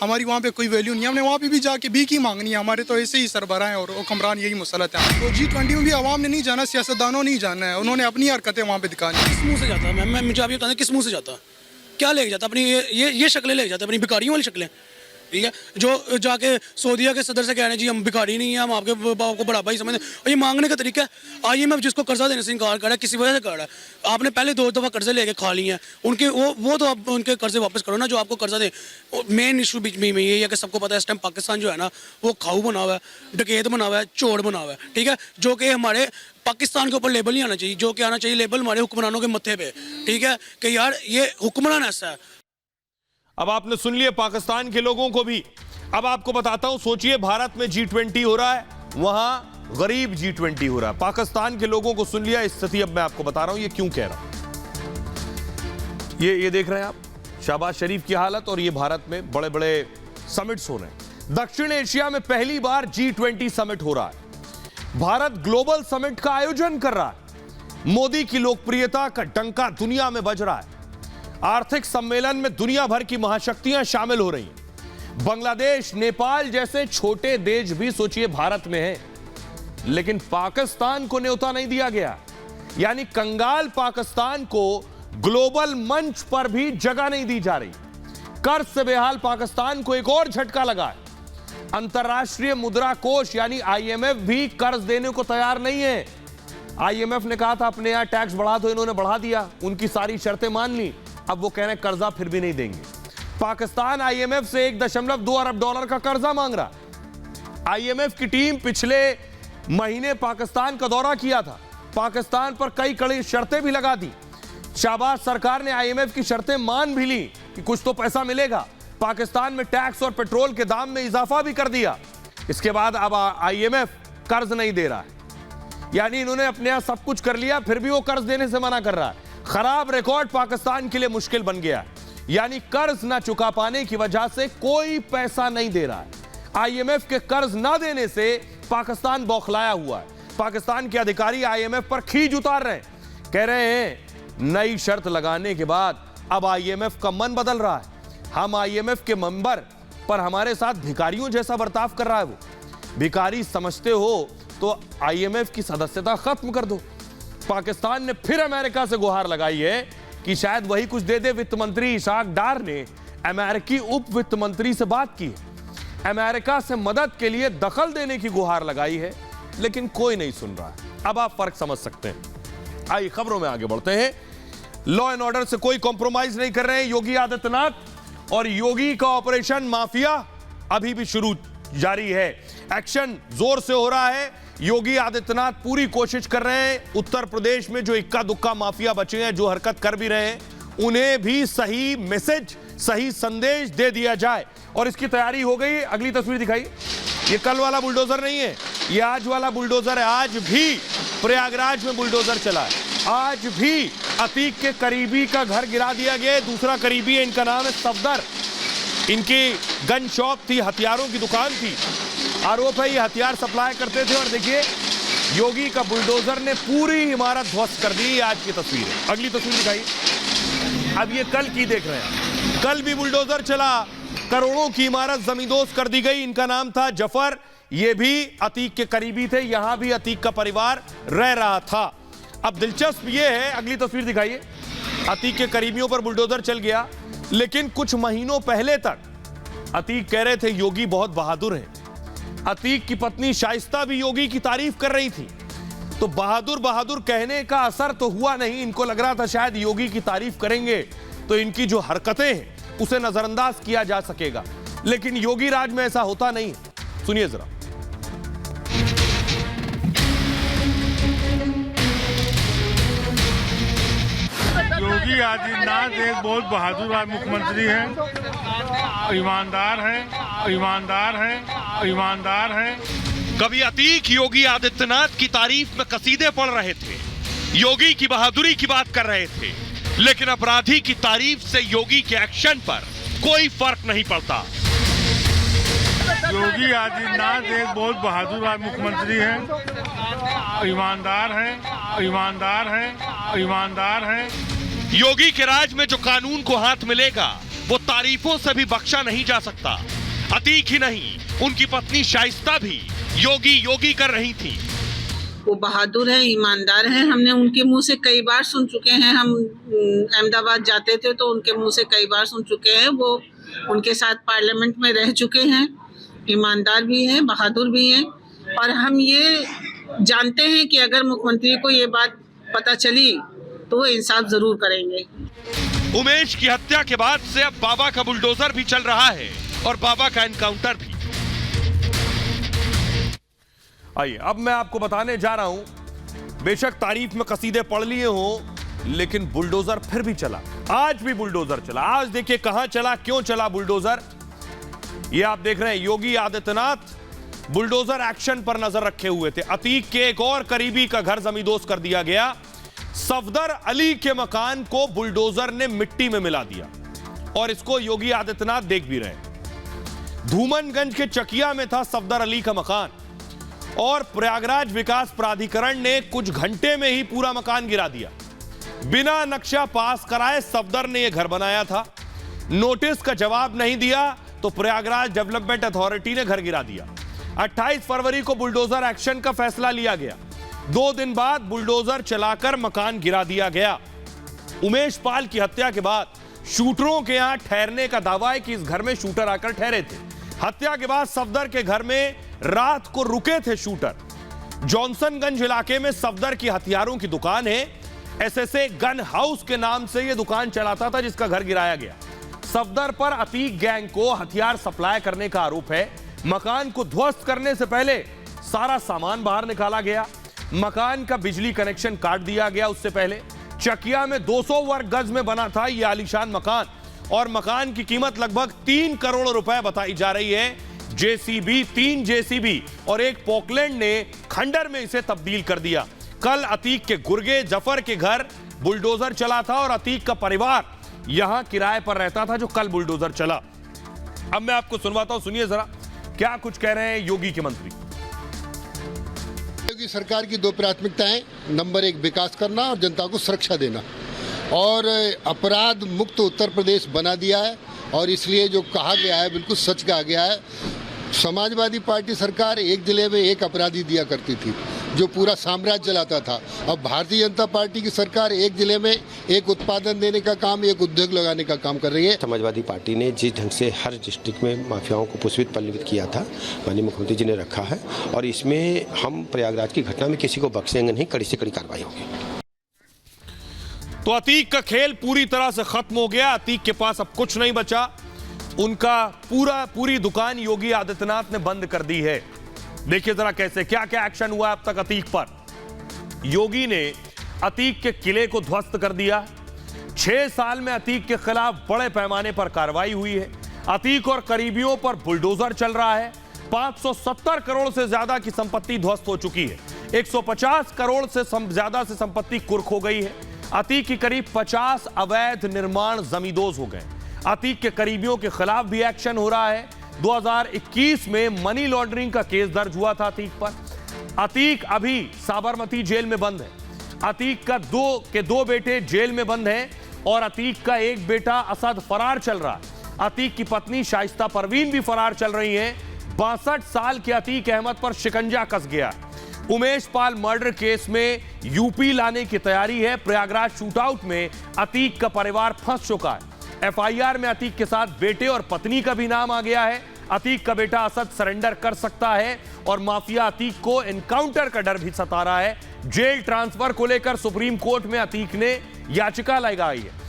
हमारी वहाँ पे कोई वैल्यू नहीं है। हमने वहाँ पे भी जाके भीख ही मांगनी है। हमारे तो ऐसे ही सरबराह हैं और हुक्मरान यही मुसलत है। तो G20 में भी आवाम ने नहीं जाना, सियासतदानों नहीं जाना है, उन्होंने अपनी हरकतें वहाँ पे दिखानी। किस मुँह से जाता है? मैं मुझे आप ये बताना, किस मुँह से जाता? क्या लेके जाता? अपनी ये शक्लें लेके जाता, अपनी भिखारियों वाली शक्लें, ठीक है? जो जाके सऊदीया के सदर से कह रहे हैं जी हम भिखारी नहीं है, हम आपके बाप को बड़ा भाई समझते हैं, और ये मांगने का तरीका है। IMF जिसको कर्जा देने से इनकार कर रहा है, किसी वजह से कर रहा है। आपने पहले 2 दफ़ा कर्जे लेके खा लिए हैं, उनके वो तो आप उनके कर्जे वापस करो ना, जो आपको कर्जा दे। मेन इशू बीच में ये है कि सबको पता है इस टाइम पाकिस्तान जो है ना, वो खाऊ बना हुआ है, डकैत बना हुआ है, चोर बना हुआ है, ठीक है? जो कि हमारे पाकिस्तान के ऊपर लेबल नहीं आना चाहिए, जो कि आना चाहिए लेबल हमारे हुक्मरानों के मत्थे पे, ठीक है? कि यार ये हुक्मरान ऐसा है। अब आपने सुन लिया पाकिस्तान के लोगों को भी। अब आपको बताता हूं, सोचिए भारत में G20 हो रहा है, वहां गरीब G20 हो रहा है। पाकिस्तान के लोगों को सुन लिया स्थिति। अब मैं आपको बता रहा हूं ये क्यों कह रहा हूं। ये देख रहे हैं आप शहबाज शरीफ की हालत, और ये भारत में बड़े बड़े समिट्स हो रहे हैं। दक्षिण एशिया में पहली बार G20 समिट हो रहा है। भारत ग्लोबल समिट का आयोजन कर रहा है। मोदी की लोकप्रियता का डंका दुनिया में बज रहा है। आर्थिक सम्मेलन में दुनिया भर की महाशक्तियां शामिल हो रही हैं। बांग्लादेश, नेपाल जैसे छोटे देश भी सोचिए भारत में हैं, लेकिन पाकिस्तान को न्योता नहीं दिया गया। यानी कंगाल पाकिस्तान को ग्लोबल मंच पर भी जगह नहीं दी जा रही। कर्ज से बेहाल पाकिस्तान को एक और झटका लगा है। अंतर्राष्ट्रीय मुद्रा कोष यानी IMF भी कर्ज देने को तैयार नहीं है। IMF ने कहा था अपने यहां टैक्स बढ़ा दो, इन्होंने बढ़ा दिया, उनकी सारी शर्तें मान ली। अब वो कह रहे हैं कर्जा फिर भी नहीं देंगे। पाकिस्तान IMF से $1.2 अरब का कर्जा मांग रहा। IMF की टीम पिछले महीने पाकिस्तान का दौरा किया था। पाकिस्तान पर कई कड़ी शर्तें भी लगा दी। शाहबाज सरकार ने IMF की शर्तें मान भी ली कि कुछ तो पैसा मिलेगा। पाकिस्तान में टैक्स और पेट्रोल के दाम में इजाफा भी कर दिया। इसके बाद अब IMF कर्ज नहीं दे रहा है। यानी इन्होंने अपने यहां सब कुछ कर लिया, फिर भी वो कर्ज देने से मना कर रहा है। खराब रिकॉर्ड पाकिस्तान के लिए मुश्किल बन गया है। यानी कर्ज ना चुका पाने की वजह से कोई पैसा नहीं दे रहा है। IMF के कर्ज ना देने से पाकिस्तान बौखलाया हुआ है। पाकिस्तान के अधिकारी IMF पर खींच उतार रहे हैं, कह रहे हैं नई शर्त लगाने के बाद अब IMF का मन बदल रहा है। हम IMF के मेंबर पर हमारे साथ भिखारियों जैसा बर्ताव कर रहा है। वो भिखारी समझते हो तो IMF की सदस्यता खत्म कर दो। पाकिस्तान ने फिर अमेरिका से गुहार लगाई है कि शायद वही कुछ दे दे। वित्त मंत्री इशाक डार ने अमेरिकी उप वित्त मंत्री से बात की है। अमेरिका से मदद के लिए दखल देने की गुहार लगाई है, लेकिन कोई नहीं सुन रहा है। अब आप फर्क समझ सकते हैं। आइए खबरों में आगे बढ़ते हैं। लॉ एंड ऑर्डर से कोई कॉम्प्रोमाइज नहीं कर रहे हैं योगी आदित्यनाथ, और योगी का ऑपरेशन माफिया अभी भी शुरू जारी है। एक्शन जोर से हो रहा है। योगी आदित्यनाथ पूरी कोशिश कर रहे हैं उत्तर प्रदेश में जो इक्का दुक्का माफिया बचे हैं, जो हरकत कर भी रहे हैं, उन्हें भी सही मैसेज, सही संदेश दे दिया जाए, और इसकी तैयारी हो गई है। अगली तस्वीर दिखाइए। ये कल वाला बुलडोजर नहीं है, ये आज वाला बुलडोजर है। आज भी प्रयागराज में बुलडोजर चला है। आज भी अतीक के करीबी का घर गिरा दिया गया। दूसरा करीबी है, इनका नाम है सफदर। इनकी गन शॉप थी, हथियारों की दुकान थी। आरोप है ये हथियार सप्लाई करते थे, और देखिए योगी का बुलडोजर ने पूरी इमारत ध्वस्त कर दी। आज की तस्वीर है। अगली तस्वीर दिखाइए। अब ये कल की देख रहे हैं। कल भी बुलडोजर चला, करोड़ों की इमारत जमींदोज कर दी गई। इनका नाम था जफर, ये भी अतीक के करीबी थे। यहां भी अतीक का परिवार रह रहा था। अब दिलचस्प ये है, अगली तस्वीर दिखाइए। अतीक के करीबियों पर बुलडोजर चल गया, लेकिन कुछ महीनों पहले तक अतीक कह रहे थे योगी बहुत बहादुर हैं। अतीक की पत्नी शाइस्ता भी योगी की तारीफ कर रही थी। तो बहादुर बहादुर कहने का असर तो हुआ नहीं। इनको लग रहा था शायद योगी की तारीफ करेंगे तो इनकी जो हरकतें हैं उसे नजरअंदाज किया जा सकेगा, लेकिन योगी राज में ऐसा होता नहीं। सुनिए जरा। योगी आदित्यनाथ एक बहुत बहादुर मुख्यमंत्री है, ईमानदार है, ईमानदार है, ईमानदार है। कभी अतीक योगी आदित्यनाथ की तारीफ में कसीदे पढ़ रहे थे, योगी की बहादुरी की बात कर रहे थे, लेकिन अपराधी की तारीफ से योगी के एक्शन पर कोई फर्क नहीं पड़ता। योगी आदित्यनाथ एक बहुत बहादुर मुख्यमंत्री है, ईमानदार है, ईमानदार है, ईमानदार है। योगी के राज में जो कानून को हाथ मिलेगा वो तारीफों से भी बख्शा नहीं जा सकता। अतीक ही नहीं, उनकी पत्नी शाइस्ता भी योगी योगी कर रही थी। वो बहादुर है, ईमानदार है। हमने उनके मुंह से कई बार सुन चुके हैं। हम अहमदाबाद जाते थे तो उनके मुंह से कई बार सुन चुके हैं। वो उनके साथ पार्लियामेंट में रह चुके हैं। ईमानदार भी हैं, बहादुर भी हैं। और हम ये जानते हैं कि अगर मुख्यमंत्री को ये बात पता चली तो वो इंसाफ जरूर करेंगे। उमेश की हत्या के बाद से अब बाबा का बुलडोजर भी चल रहा है और बाबा का एनकाउंटर भी। आइए अब मैं आपको बताने जा रहा हूं, बेशक तारीफ में कसीदे पढ़ लिए हो लेकिन बुलडोजर फिर भी चला। आज भी बुलडोजर चला। आज देखिए कहां चला, क्यों चला बुलडोजर। ये आप देख रहे हैं योगी आदित्यनाथ बुलडोजर एक्शन पर नजर रखे हुए थे। अतीक के एक और करीबी का घर जमींदोज कर दिया गया। सफदर अली के मकान को बुलडोजर ने मिट्टी में मिला दिया और इसको योगी आदित्यनाथ देख भी रहे। धूमनगंज के चकिया में था सफदर अली का मकान और प्रयागराज विकास प्राधिकरण ने कुछ घंटे में ही पूरा मकान गिरा दिया। बिना नक्शा पास कराए सफदर ने यह घर बनाया था। नोटिस का जवाब नहीं दिया तो प्रयागराज डेवलपमेंट अथॉरिटी ने घर गिरा दिया। 28 फरवरी को बुलडोजर एक्शन का फैसला लिया गया। 2 दिन बाद बुलडोजर चलाकर मकान गिरा दिया गया। उमेश पाल की हत्या के बाद शूटरों के यहां ठहरने का दावा है कि इस घर में शूटर आकर ठहरे थे। हत्या के बाद सफदर के घर में रात को रुके थे शूटर। जॉनसनगंज इलाके में सफदर की हथियारों की दुकान है। एसएसए गन हाउस के नाम से यह दुकान चलाता था जिसका घर गिराया गया। सफदर पर अतीक गैंग को हथियार सप्लाई करने का आरोप है। मकान को ध्वस्त करने से पहले सारा सामान बाहर निकाला गया। मकान का बिजली कनेक्शन काट दिया गया। उससे पहले चकिया में 200 वर्ग गज में बना था यह आलीशान मकान और मकान की कीमत लगभग 3 करोड़ रुपए बताई जा रही है। जेसीबी, 3 जेसीबी और एक पोकलैंड ने खंडर में इसे तब्दील कर दिया। कल अतीक के गुर्गे जफर के घर बुलडोजर चला था और अतीक का परिवार यहां किराए पर रहता था जो कल बुलडोजर चला। अब मैं आपको सुनवाता हूं, सुनिए जरा क्या कुछ कह रहे हैं योगी के मंत्री। योगी सरकार की 2 प्राथमिकताएं, नंबर 1 विकास करना और जनता को सुरक्षा देना और अपराध मुक्त उत्तर प्रदेश बना दिया है। और इसलिए जो कहा गया है बिल्कुल सच कहा गया है। समाजवादी पार्टी सरकार एक जिले में एक अपराधी दिया करती थी जो पूरा साम्राज्य चलाता था। अब भारतीय जनता पार्टी की सरकार एक जिले में एक उत्पादन देने का काम, एक उद्योग लगाने का काम कर रही है। समाजवादी पार्टी ने जिस ढंग से हर डिस्ट्रिक्ट में माफियाओं को पुष्पित पल्लवित किया था, माननीय मुख्यमंत्री जी ने रखा है और इसमें हम प्रयागराज की घटना में किसी को बख्शेंगे नहीं, कड़ी से कड़ी कार्रवाई होगी। तो अतीक का खेल पूरी तरह से खत्म हो गया। अतीक के पास अब कुछ नहीं बचा। उनका पूरी दुकान योगी आदित्यनाथ ने बंद कर दी है। देखिए जरा कैसे क्या क्या एक्शन हुआ अब तक अतीक पर। योगी ने अतीक के किले को ध्वस्त कर दिया। 6 साल में अतीक के खिलाफ बड़े पैमाने पर कार्रवाई हुई है। अतीक और करीबियों पर बुलडोजर चल रहा है। 570 करोड़ से ज्यादा की संपत्ति ध्वस्त हो चुकी है। 150 करोड़ से ज्यादा से संपत्ति कुर्क हो गई है। अतीक की करीब 50 अवैध निर्माण जमींदोज हो गए। अतीक के करीबियों के खिलाफ भी एक्शन हो रहा है। 2021 में मनी लॉन्ड्रिंग का केस दर्ज हुआ था अतीक पर। अतीक अभी साबरमती जेल में बंद है। अतीक का 2 बेटे जेल में बंद हैं और अतीक का एक बेटा असद फरार चल रहा है। अतीक की पत्नी शाइस्ता परवीन भी फरार चल रही हैं। 62 साल के अतीक अहमद पर शिकंजा कस गया। उमेश पाल मर्डर केस में यूपी लाने की तैयारी है। प्रयागराज शूटआउट में अतीक का परिवार फंस चुका है। एफआईआर में अतीक के साथ बेटे और पत्नी का भी नाम आ गया है। अतीक का बेटा असद सरेंडर कर सकता है और माफिया अतीक को एनकाउंटर का डर भी सता रहा है। जेल ट्रांसफर को लेकर सुप्रीम कोर्ट में अतीक ने याचिका लगाई है।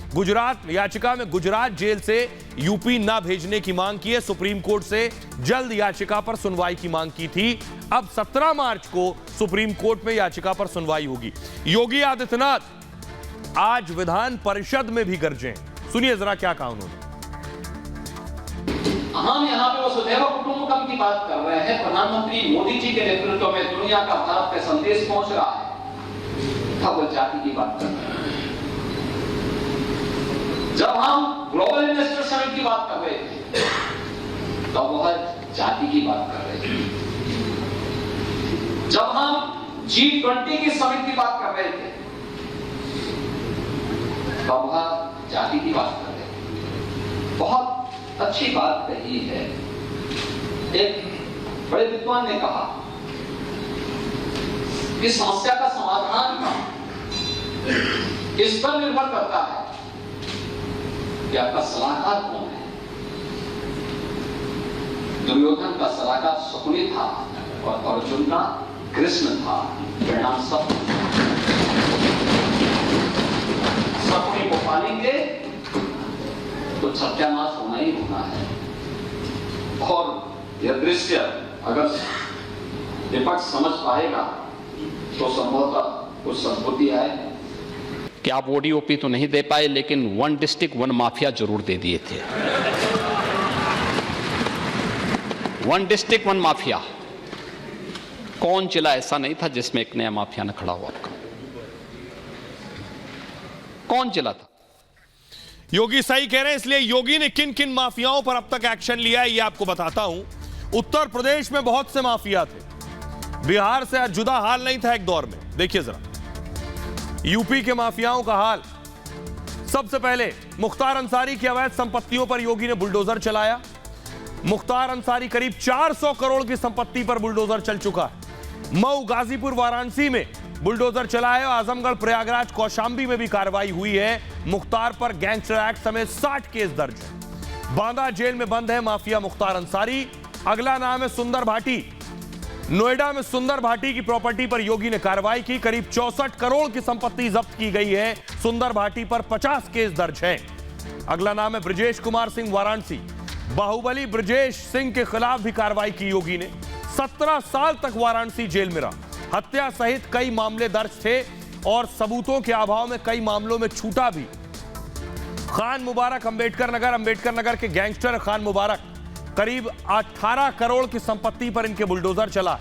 याचिका में गुजरात जेल से यूपी ना भेजने की मांग की है। सुप्रीम कोर्ट से जल्द याचिका पर सुनवाई की मांग की थी। अब 17 मार्च को सुप्रीम कोर्ट में याचिका पर सुनवाई होगी। योगी आदित्यनाथ आज विधान परिषद में भी गरजे। सुनिए जरा क्या कहा उन्होंने। हम यहाँ पे वो सुदैव कुटुंबकम की बात कर रहे हैं। प्रधानमंत्री मोदी जी के नेतृत्व में दुनिया का भारत पे संदेश पहुंच रहा है। खबर जाति की बात कर रहे हैं। जब हम ग्लोबल इन्वेस्टर समिट की बात कर रहे थे तो वह जाति की बात कर रहे थे, जब हम G20 की समिट की बात कर रहे थे, तब वह जाति की बात कर रहे थे। बहुत अच्छी बात कही है। एक बड़े विद्वान ने कहा कि समस्या का समाधान इस पर निर्भर करता है कि आपका सलाहकार कौन है। दुर्योधन का सलाहकार शकुनी था और अर्जुन का कृष्ण था। परिणाम सब शकुनी को पालेंगे तो सत्यानाश होना ही होना है। और यह दृश्य अगर विपक्ष समझ पाएगा तो संभवतः कुछ सद्बुद्धि आए कि आप ओडीओपी तो नहीं दे पाए, लेकिन वन डिस्ट्रिक्ट वन माफिया जरूर दे दिए थे। वन डिस्ट्रिक्ट वन माफिया, कौन जिला ऐसा नहीं था जिसमें एक नया माफिया न खड़ा हुआ? आपका कौन जिला था? योगी सही कह रहे हैं, इसलिए योगी ने किन किन माफियाओं पर अब तक एक्शन लिया है ये आपको बताता हूं। उत्तर प्रदेश में बहुत से माफिया थे, बिहार से जुदा हाल नहीं था एक दौर में। देखिए जरा यूपी के माफियाओं का हाल। सबसे पहले मुख्तार अंसारी की अवैध संपत्तियों पर योगी ने बुलडोजर चलाया। मुख्तार अंसारी करीब 400 करोड़ की संपत्ति पर बुलडोजर चल चुका है। मऊ, गाजीपुर, वाराणसी में बुलडोजर चला है। आजमगढ़, प्रयागराज, कौशांबी में भी कार्रवाई हुई है। मुख्तार पर गैंगस्टर एक्ट समेत 60 केस दर्ज है। बांदा जेल में बंद है माफिया मुख्तार अंसारी। अगला नाम है सुंदर भाटी। नोएडा में सुंदर भाटी की प्रॉपर्टी पर योगी ने कार्रवाई की। करीब 64 करोड़ की संपत्ति जब्त की गई है। सुंदर भाटी पर 50 केस दर्ज हैं। अगला नाम है ब्रजेश कुमार सिंह, वाराणसी। बाहुबली ब्रजेश सिंह के खिलाफ भी कार्रवाई की योगी ने। 17 साल तक वाराणसी जेल में रहा। हत्या सहित कई मामले दर्ज थे और सबूतों के अभाव में कई मामलों में छूटा भी। खान मुबारक, अंबेडकर नगर के गैंगस्टर खान मुबारक, करीब 18 करोड़ की संपत्ति पर इनके बुलडोजर चला।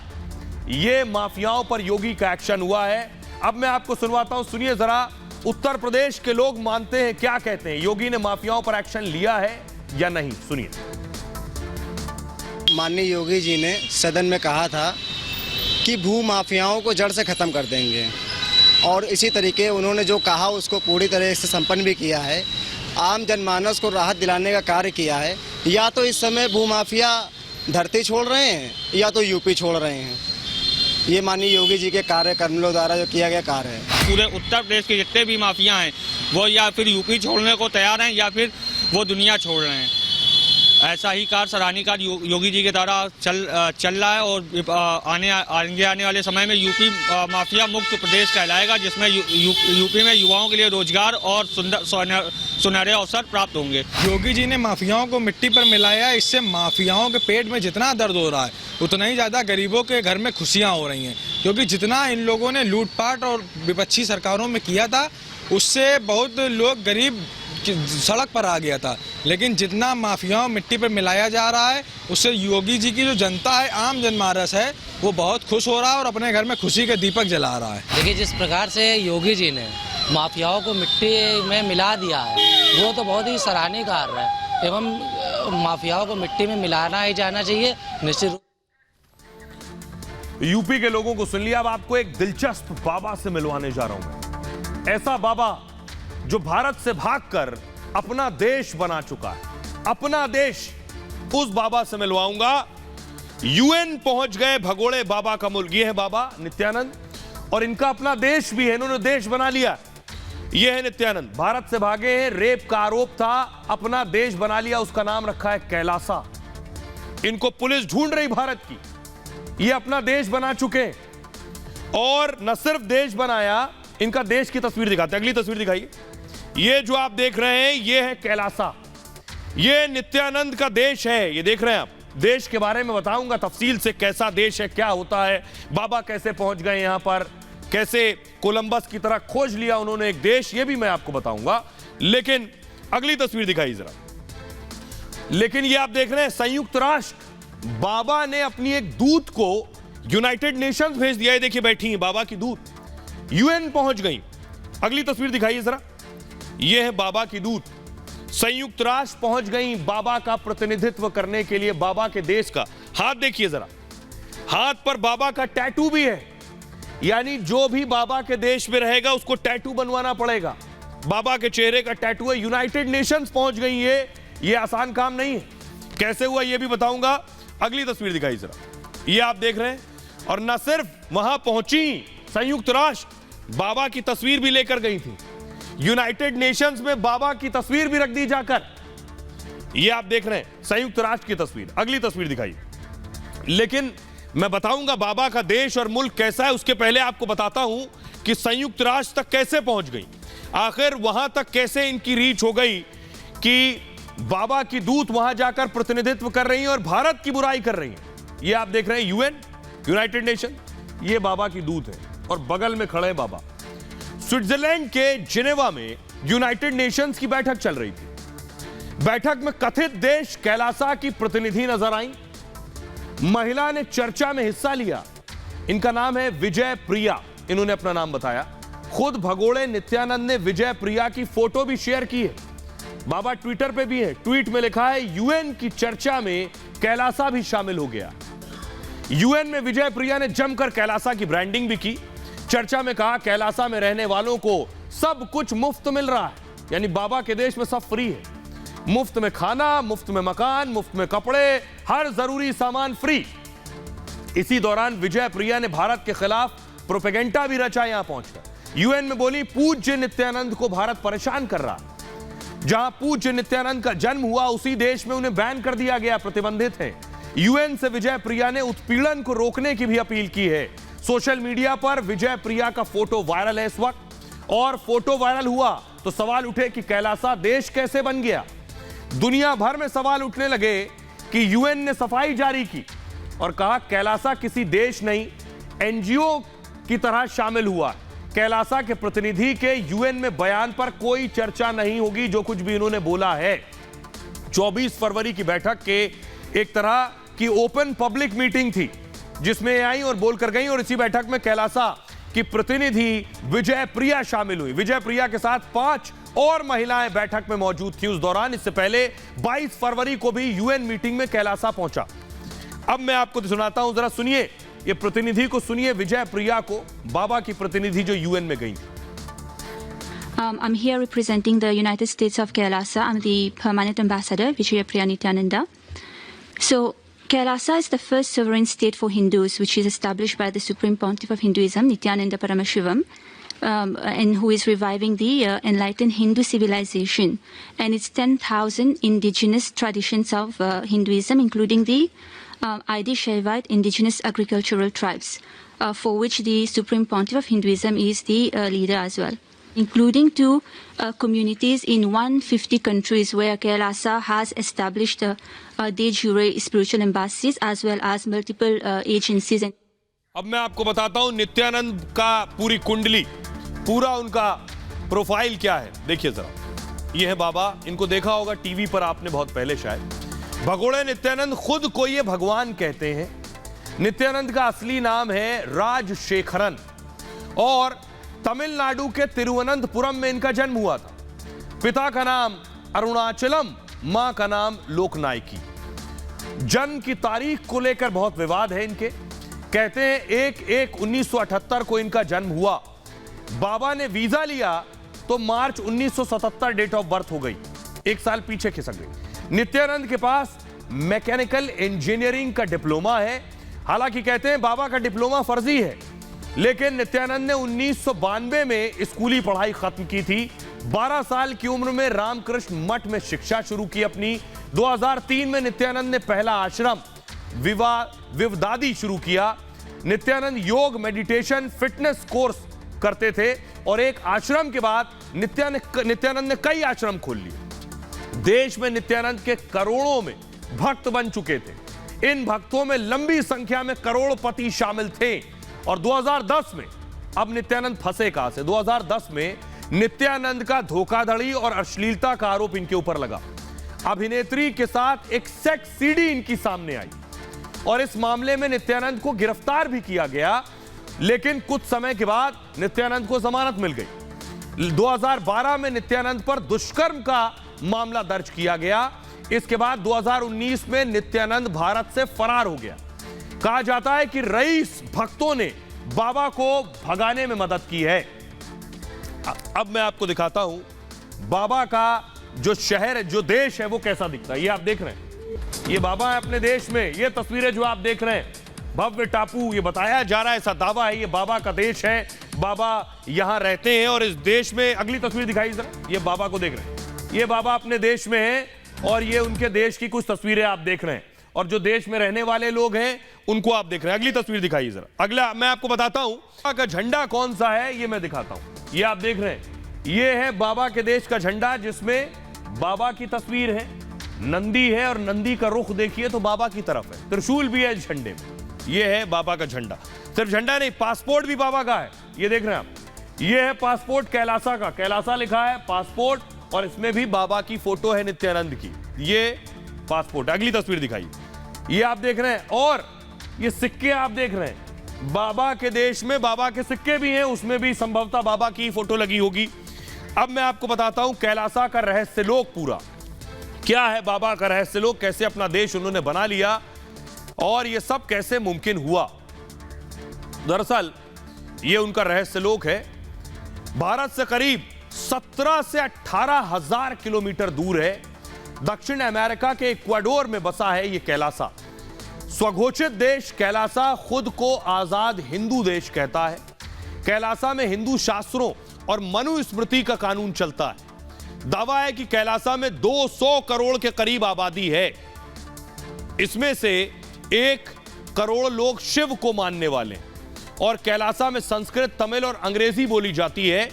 ये माफियाओं पर योगी का एक्शन हुआ है। अब मैं आपको सुनवाता हूं, सुनिए जरा उत्तर प्रदेश के लोग मानते हैं, क्या कहते हैं। योगी ने माफियाओं पर एक्शन लिया है या नहीं, सुनिए। माननीय योगी जी ने सदन में कहा था कि भू माफियाओं को जड़ से खत्म कर देंगे, और इसी तरीके उन्होंने जो कहा उसको पूरी तरह से संपन्न भी किया है। आम जनमानस को राहत दिलाने का कार्य किया है। या तो इस समय भूमाफिया धरती छोड़ रहे हैं या तो यूपी छोड़ रहे हैं। ये माननीय योगी जी के कार्यकर्मों द्वारा जो किया गया कार्य है। पूरे उत्तर प्रदेश के जितने भी माफिया हैं वो या फिर यूपी छोड़ने को तैयार हैं या फिर वो दुनिया छोड़ रहे हैं। ऐसा ही कार्य सराहनीय कार्य योगी जी के द्वारा चल रहा है और आने वाले समय में यूपी माफिया मुक्त प्रदेश कहलाएगा, जिसमें यूपी में युवाओं के लिए रोजगार और सुनहरे अवसर प्राप्त होंगे। योगी जी ने माफियाओं को मिट्टी पर मिलाया, इससे माफियाओं के पेट में जितना दर्द हो रहा है उतना ही ज़्यादा गरीबों के घर में खुशियाँ हो रही हैं, क्योंकि जितना इन लोगों ने लूटपाट और विपक्षी सरकारों में किया था उससे बहुत लोग गरीब सड़क पर आ गया था। लेकिन जितना माफियाओं मिट्टी पर मिलाया जा रहा है उससे योगी जी की जो जनता है, आम जनमानस है, वो बहुत खुश हो रहा है और अपने घर में खुशी के दीपक जला रहा है। देखिए, जिस प्रकार से योगी जी ने माफियाओं को मिट्टी में मिला दिया है वो तो बहुत ही सराहनीय कार्य है, एवं माफियाओं को मिट्टी में मिलाना ही जाना चाहिए निश्चित रूप। यूपी के लोगों को सुन लिया। अब आपको एक दिलचस्प बाबा से मिलवाने जा रहा हूं मैं। ऐसा बाबा जो भारत से भागकर अपना देश बना चुका है, अपना देश, उस बाबा से मिलवाऊंगा। यूएन पहुंच गए भगोड़े बाबा का मुल्क। ये है बाबा नित्यानंद और इनका अपना देश भी है, इन्होंने देश बना लिया। ये है नित्यानंद, भारत से भागे हैं, रेप का आरोप था, अपना देश बना लिया, उसका नाम रखा है कैलासा। इनको पुलिस ढूंढ रही भारत की। ये अपना देश बना चुके हैं और न सिर्फ देश बनाया, इनका देश की तस्वीर दिखाते हैं। अगली तस्वीर दिखाइए। ये जो आप देख रहे हैं ये है कैलासा, ये नित्यानंद का देश है। ये देख रहे हैं आप। देश के बारे में बताऊंगा तफसील से, कैसा देश है, क्या होता है, बाबा कैसे पहुंच गए यहां पर, कैसे कोलंबस की तरह खोज लिया उन्होंने एक देश, ये भी मैं आपको बताऊंगा। लेकिन अगली तस्वीर दिखाइए जरा। लेकिन ये आप देख रहे हैं संयुक्त राष्ट्र, बाबा ने अपनी एक दूत को यूनाइटेड नेशंस भेज दिया है। देखिए बैठी है बाबा की दूत, यूएन पहुंच गई। अगली तस्वीर दिखाइए जरा। यह है बाबा की दूत, संयुक्त राष्ट्र पहुंच गई बाबा का प्रतिनिधित्व करने के लिए, बाबा के देश का। हाथ देखिए जरा, हाथ पर बाबा का टैटू भी है, यानी जो भी बाबा के देश में रहेगा उसको टैटू बनवाना पड़ेगा। बाबा के चेहरे का टैटू है। यूनाइटेड नेशंस पहुंच गई है, ये आसान काम नहीं है। कैसे हुआ ये भी बताऊंगा। अगली तस्वीर दिखाई जरा, ये आप देख रहे हैं। और न सिर्फ वहां पहुंची, संयुक्त राष्ट्र बाबा की तस्वीर भी लेकर गई थी। यूनाइटेड नेशंस में बाबा की तस्वीर भी रख दी जाकर। ये आप देख रहे हैं संयुक्त राष्ट्र की तस्वीर। अगली तस्वीर दिखाई। लेकिन मैं बताऊंगा बाबा का देश और मुल्क कैसा है, उसके पहले आपको बताता हूं कि संयुक्त राष्ट्र तक कैसे पहुंच गई, आखिर वहां तक कैसे इनकी रीच हो गई कि बाबा की दूत वहां जाकर प्रतिनिधित्व कर रही हैं और भारत की बुराई कर रही हैं। ये आप देख रहे हैं यूएन, यूनाइटेड नेशन, ये बाबा की दूत है और बगल में खड़े हैं बाबा। स्विट्जरलैंड के जिनेवा में यूनाइटेड नेशंस की बैठक चल रही थी। बैठक में कथित देश कैलासा की प्रतिनिधि नजर आई। महिला ने चर्चा में हिस्सा लिया। इनका नाम है विजय प्रिया, इन्होंने अपना नाम बताया। खुद भगोड़े नित्यानंद ने विजय प्रिया की फोटो भी शेयर की है। बाबा ट्विटर पे भी है। ट्वीट में लिखा है, यूएन की चर्चा में कैलासा भी शामिल हो गया। यूएन में विजय प्रिया ने जमकर कैलासा की ब्रांडिंग भी की। चर्चा में कहा, कैलासा में रहने वालों को सब कुछ मुफ्त मिल रहा है, यानी बाबा के देश में सब फ्री है। मुफ्त में खाना, मुफ्त में मकान, मुफ्त में कपड़े, हर जरूरी सामान फ्री। इसी दौरान विजय प्रिया ने भारत के खिलाफ प्रोपेगेंडा भी रचा। यहां पहुंचकर यूएन में बोली, पूज्य नित्यानंद को भारत परेशान कर रहा। जहां पूज्य नित्यानंद का जन्म हुआ उसी देश में उन्हें बैन कर दिया गया, प्रतिबंधित है। यूएन से विजय प्रिया ने उत्पीड़न को रोकने की भी अपील की है। सोशल मीडिया पर विजय प्रिया का फोटो वायरल है इस वक्त। और फोटो वायरल हुआ तो सवाल उठे कि कैलासा देश कैसे बन गया। दुनिया भर में सवाल उठने लगे कि यूएन ने सफाई जारी की और कहा, कैलासा किसी देश नहीं, एनजीओ की तरह शामिल हुआ। कैलासा के प्रतिनिधि के यूएन में बयान पर कोई चर्चा नहीं होगी, जो कुछ भी इन्होंने बोला है। 24 फरवरी की बैठक के एक तरह की ओपन पब्लिक मीटिंग थी, जिसमें आई और बोलकर गई। और इसी बैठक में कैलासा की प्रतिनिधि विजय प्रिया शामिल हुई। विजय प्रिया के साथ 5 और महिलाएं बैठक में मौजूद थी उस दौरान। इससे पहले 22 फरवरी को भी यूएन मीटिंग में कैलासा पहुंचा। अब मैं आपको सुनाता हूं, जरा सुनिए, ये प्रतिनिधि को सुनिए, विजय प्रिया को, बाबा की प्रतिनिधि जो यूएन में गई। I'm here representing the United States of Kailasa. I'm the permanent ambassador, Vijayapriya Nityananda. So, Kailasa is the first sovereign state for Hindus, which is established by the Supreme Pontiff of Hinduism, Nityananda Paramashivam, and who is reviving the enlightened Hindu civilization. And it's 10,000 indigenous traditions of Hinduism, including the Adi Shaivite indigenous agricultural tribes, for which the Supreme Pontiff of Hinduism is the leader as well, including two communities in 150 countries where Kailasa has established de jure spiritual embassies as well as multiple agencies. अब मैं आपको बताता हूं नित्यानंद का पूरी कुंडली, पूरा उनका प्रोफाइल क्या है। देखिए जरा, ये है बाबा, इनको देखा होगा टीवी पर आपने बहुत पहले शायद। भगोड़े नित्यानंद खुद को ये भगवान कहते हैं। नित्यानंद का असली नाम है राजशेखरन और तमिलनाडु के तिरुवनंतपुरम में इनका जन्म हुआ था। पिता का नाम अरुणाचलम, मां का नाम लोकनायकी। जन्म की तारीख को लेकर बहुत विवाद है इनके। कहते हैं 1/1/1978 को इनका जन्म हुआ। बाबा ने वीजा लिया तो मार्च 1977 डेट ऑफ बर्थ हो गई, एक साल पीछे खिसक गई। नित्यानंद के पास मैकेनिकल इंजीनियरिंग का डिप्लोमा है। हालांकि कहते हैं बाबा का डिप्लोमा फर्जी है, लेकिन नित्यानंद ने 1992 में स्कूली पढ़ाई खत्म की थी। 12 साल की उम्र में रामकृष्ण मठ में शिक्षा शुरू की अपनी। 2003 में नित्यानंद ने पहला आश्रम विवदादी शुरू किया। नित्यानंद योग, मेडिटेशन, फिटनेस कोर्स करते थे और एक आश्रम के बाद नित्यानंद ने कई आश्रम खोल लिए। देश में नित्यानंद के करोड़ों में भक्त बन चुके थे। इन भक्तों में लंबी संख्या में करोड़पति शामिल थे। और 2010 में, अब नित्यानंद फंसे कहां से, 2010 में नित्यानंद का धोखाधड़ी और अश्लीलता का आरोप इनके ऊपर लगा। अभिनेत्री के साथ एक सेक्स सीडी इनकी सामने आई और इस मामले में नित्यानंद को गिरफ्तार भी किया गया, लेकिन कुछ समय के बाद नित्यानंद को जमानत मिल गई। 2012 में नित्यानंद पर दुष्कर्म का मामला दर्ज किया गया। इसके बाद 2019 में नित्यानंद भारत से फरार हो गया। कहा जाता है कि रईस भक्तों ने बाबा को भगाने में मदद की है। अब मैं आपको दिखाता हूं बाबा का जो शहर है, जो देश है, वो कैसा दिखता है। ये आप देख रहे हैं, ये बाबा है अपने देश में। ये तस्वीरें जो आप देख रहे हैं, भव्य टापू, ये बताया जा रहा है, ऐसा दावा है, ये बाबा का देश है, बाबा यहां रहते हैं। और इस देश में, अगली तस्वीर दिखाई जरा, ये बाबा को देख रहे हैं, ये बाबा अपने देश में हैं और ये उनके देश की कुछ तस्वीरें आप देख रहे हैं। और जो देश में रहने वाले लोग हैं उनको आप देख रहे हैं। अगली तस्वीर दिखाइए जरा। अगला मैं आपको बताता हूं बाबा का झंडा कौन सा है, ये मैं दिखाता हूं। ये आप देख रहे हैं, ये है बाबा के देश का झंडा, जिसमें बाबा की तस्वीर है, नंदी है और नंदी का रुख देखिए तो बाबा की तरफ है, त्रिशूल भी है इस झंडे में। ये है बाबा का झंडा। सिर्फ झंडा नहीं, पासपोर्ट भी बाबा का है, ये देख रहे हैं आप। ये है पासपोर्ट कैलासा का, कैलासा लिखा है पासपोर्ट, और इसमें भी बाबा की फोटो है नित्यानंद की। ये पासपोर्ट। अगली तस्वीर दिखाइए, ये आप देख रहे हैं। और ये सिक्के आप देख रहे हैं, बाबा के देश में बाबा के सिक्के भी हैं, उसमें भी संभवतः बाबा की फोटो लगी होगी। अब मैं आपको बताता हूं कैलासा का रहस्य लोक पूरा क्या है, बाबा का रहस्य लोक, कैसे अपना देश उन्होंने बना लिया और ये सब कैसे मुमकिन हुआ। दरअसल ये उनका रहस्य लोक है, भारत से करीब 17 से 18 हजार किलोमीटर दूर है। दक्षिण अमेरिका के इक्वाडोर में बसा है ये कैलासा। स्वघोषित देश कैलासा खुद को आजाद हिंदू देश कहता है। कैलासा में हिंदू शास्त्रों और मनुस्मृति का कानून चलता है। दावा है कि कैलासा में 200 करोड़ के करीब आबादी है। इसमें से 1 करोड़ लोग शिव को मानने वाले हैं और कैलासा में संस्कृत, तमिल और अंग्रेजी बोली जाती है।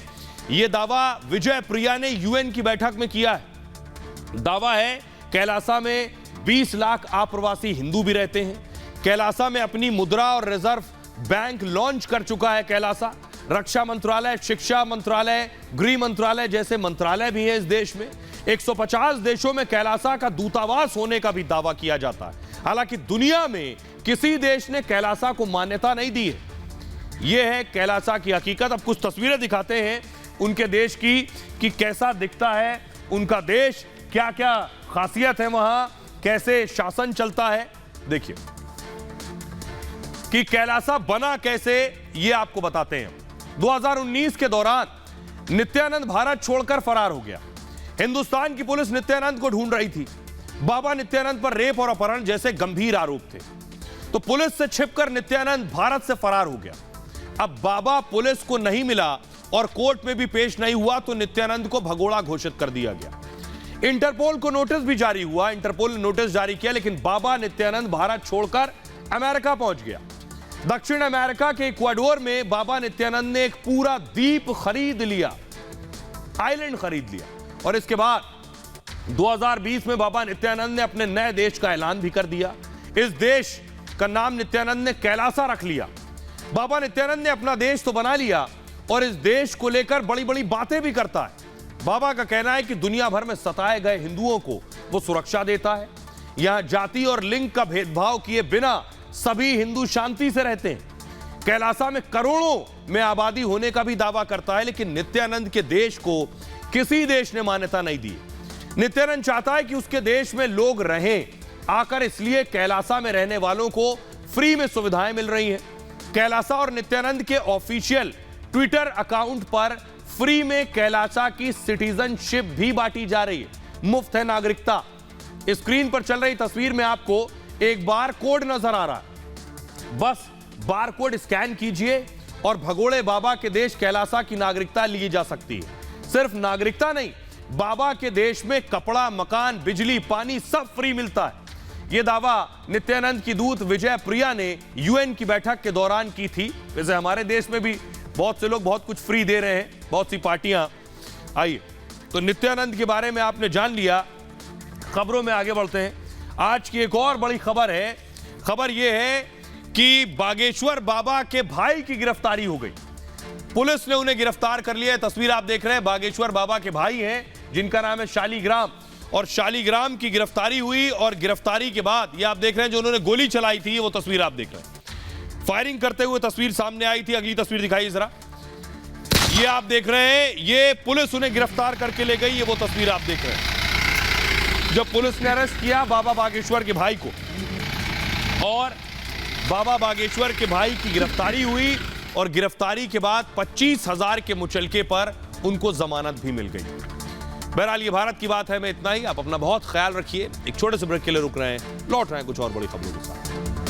यह दावा विजय प्रिया ने यूएन की बैठक में किया है। दावा है कैलासा में 20 लाख अप्रवासी हिंदू भी रहते हैं। कैलासा में अपनी मुद्रा और रिजर्व बैंक लॉन्च कर चुका है कैलासा। रक्षा मंत्रालय, शिक्षा मंत्रालय, गृह मंत्रालय जैसे मंत्रालय भी हैं इस देश में। 150 देशों में कैलासा का दूतावास होने का भी दावा किया जाता है। हालांकि दुनिया में किसी देश ने कैलासा को मान्यता नहीं दी है। यह है कैलासा की हकीकत। अब कुछ तस्वीरें दिखाते हैं उनके देश की कि कैसा दिखता है उनका देश, क्या क्या खासियत है वहां, कैसे शासन चलता है। देखिए कि कैलासा बना कैसे, यह आपको बताते हैं। 2019 के दौरान नित्यानंद भारत छोड़कर फरार हो गया। हिंदुस्तान की पुलिस नित्यानंद को ढूंढ रही थी। बाबा नित्यानंद पर रेप और अपहरण जैसे गंभीर आरोप थे, तो पुलिस से छिपकर नित्यानंद भारत से फरार हो गया। अब बाबा पुलिस को नहीं मिला और कोर्ट में भी पेश नहीं हुआ तो नित्यानंद को भगोड़ा घोषित कर दिया गया। इंटरपोल को नोटिस भी जारी हुआ, इंटरपोल ने नोटिस जारी किया, लेकिन बाबा नित्यानंद भारत छोड़कर अमेरिका पहुंच गया। दक्षिण अमेरिका के इक्वाडोर में बाबा नित्यानंद ने एक पूरा द्वीप खरीद लिया, आइलैंड खरीद लिया। और इसके बाद 2020 में बाबा नित्यानंद ने अपने नए देश का ऐलान भी कर दिया। इस देश का नाम नित्यानंद ने कैलासा रख लिया। बाबा नित्यानंद ने अपना देश तो बना लिया और इस देश को लेकर बड़ी बड़ी बातें भी करता है। बाबा का कहना है कि दुनिया भर में सताए गए हिंदुओं को वो सुरक्षा देता है। यहां जाति और लिंग का भेदभाव किए बिना सभी हिंदू शांति से रहते हैं। कैलासा में करोड़ों में आबादी होने का भी दावा करता है, लेकिन नित्यानंद के देश को किसी देश ने मान्यता नहीं दी। नित्यानंद चाहता है कि उसके देश में लोग रहें आकर, इसलिए कैलासा में रहने वालों को फ्री में सुविधाएं मिल रही हैं। कैलासा और नित्यानंद के ऑफिशियल ट्विटर अकाउंट पर फ्री में कैलासा की सिटीजनशिप भी बांटी जा रही है, मुफ्त है नागरिकता। स्क्रीन पर चल रही तस्वीर में आपको एक बार कोड नजर आ रहा है, बस बार कोड स्कैन कीजिए और भगोड़े बाबा के देश कैलासा की नागरिकता ली जा सकती है। सिर्फ नागरिकता नहीं, बाबा के देश में कपड़ा, मकान, बिजली, पानी सब फ्री मिलता है। यह दावा नित्यानंद की दूत विजय प्रिया ने यूएन की बैठक के दौरान की थी। वैसे हमारे देश में भी बहुत से लोग बहुत कुछ फ्री दे रहे हैं, बहुत सी पार्टियां। आइए, तो नित्यानंद के बारे में आपने जान लिया। खबरों में आगे बढ़ते हैं। आज की एक और बड़ी खबर है। खबर यह है कि बागेश्वर बाबा के भाई की गिरफ्तारी हो गई। पुलिस ने उन्हें गिरफ्तार कर लिया है। तस्वीर आप देख रहे हैं, बागेश्वर बाबा के भाई हैं जिनका नाम है शालीग्राम, और शालीग्राम की गिरफ्तारी हुई। और गिरफ्तारी के बाद ये आप देख रहे हैं जो उन्होंने गोली चलाई थी, वो तस्वीर आप देख रहे हैं, फायरिंग करते हुए तस्वीर सामने आई थी। अगली तस्वीर दिखाइए जरा, ये आप देख रहे हैं, ये पुलिस उन्हें गिरफ्तार करके ले गई, ये वो तस्वीर आप देख रहे हैं। जब पुलिस ने अरेस्ट किया बाबा बागेश्वर के भाई को और बाबा बागेश्वर के भाई की गिरफ्तारी हुई और गिरफ्तारी के बाद 25,000 के मुचलके पर उनको जमानत भी मिल गई। बहरहाल ये भारत की बात है। मैं इतना ही। आप अपना बहुत ख्याल रखिए। एक छोटे से ब्रेक के लिए रुक रहे हैं, लौट रहे हैं कुछ और बड़ी खबरों के साथ।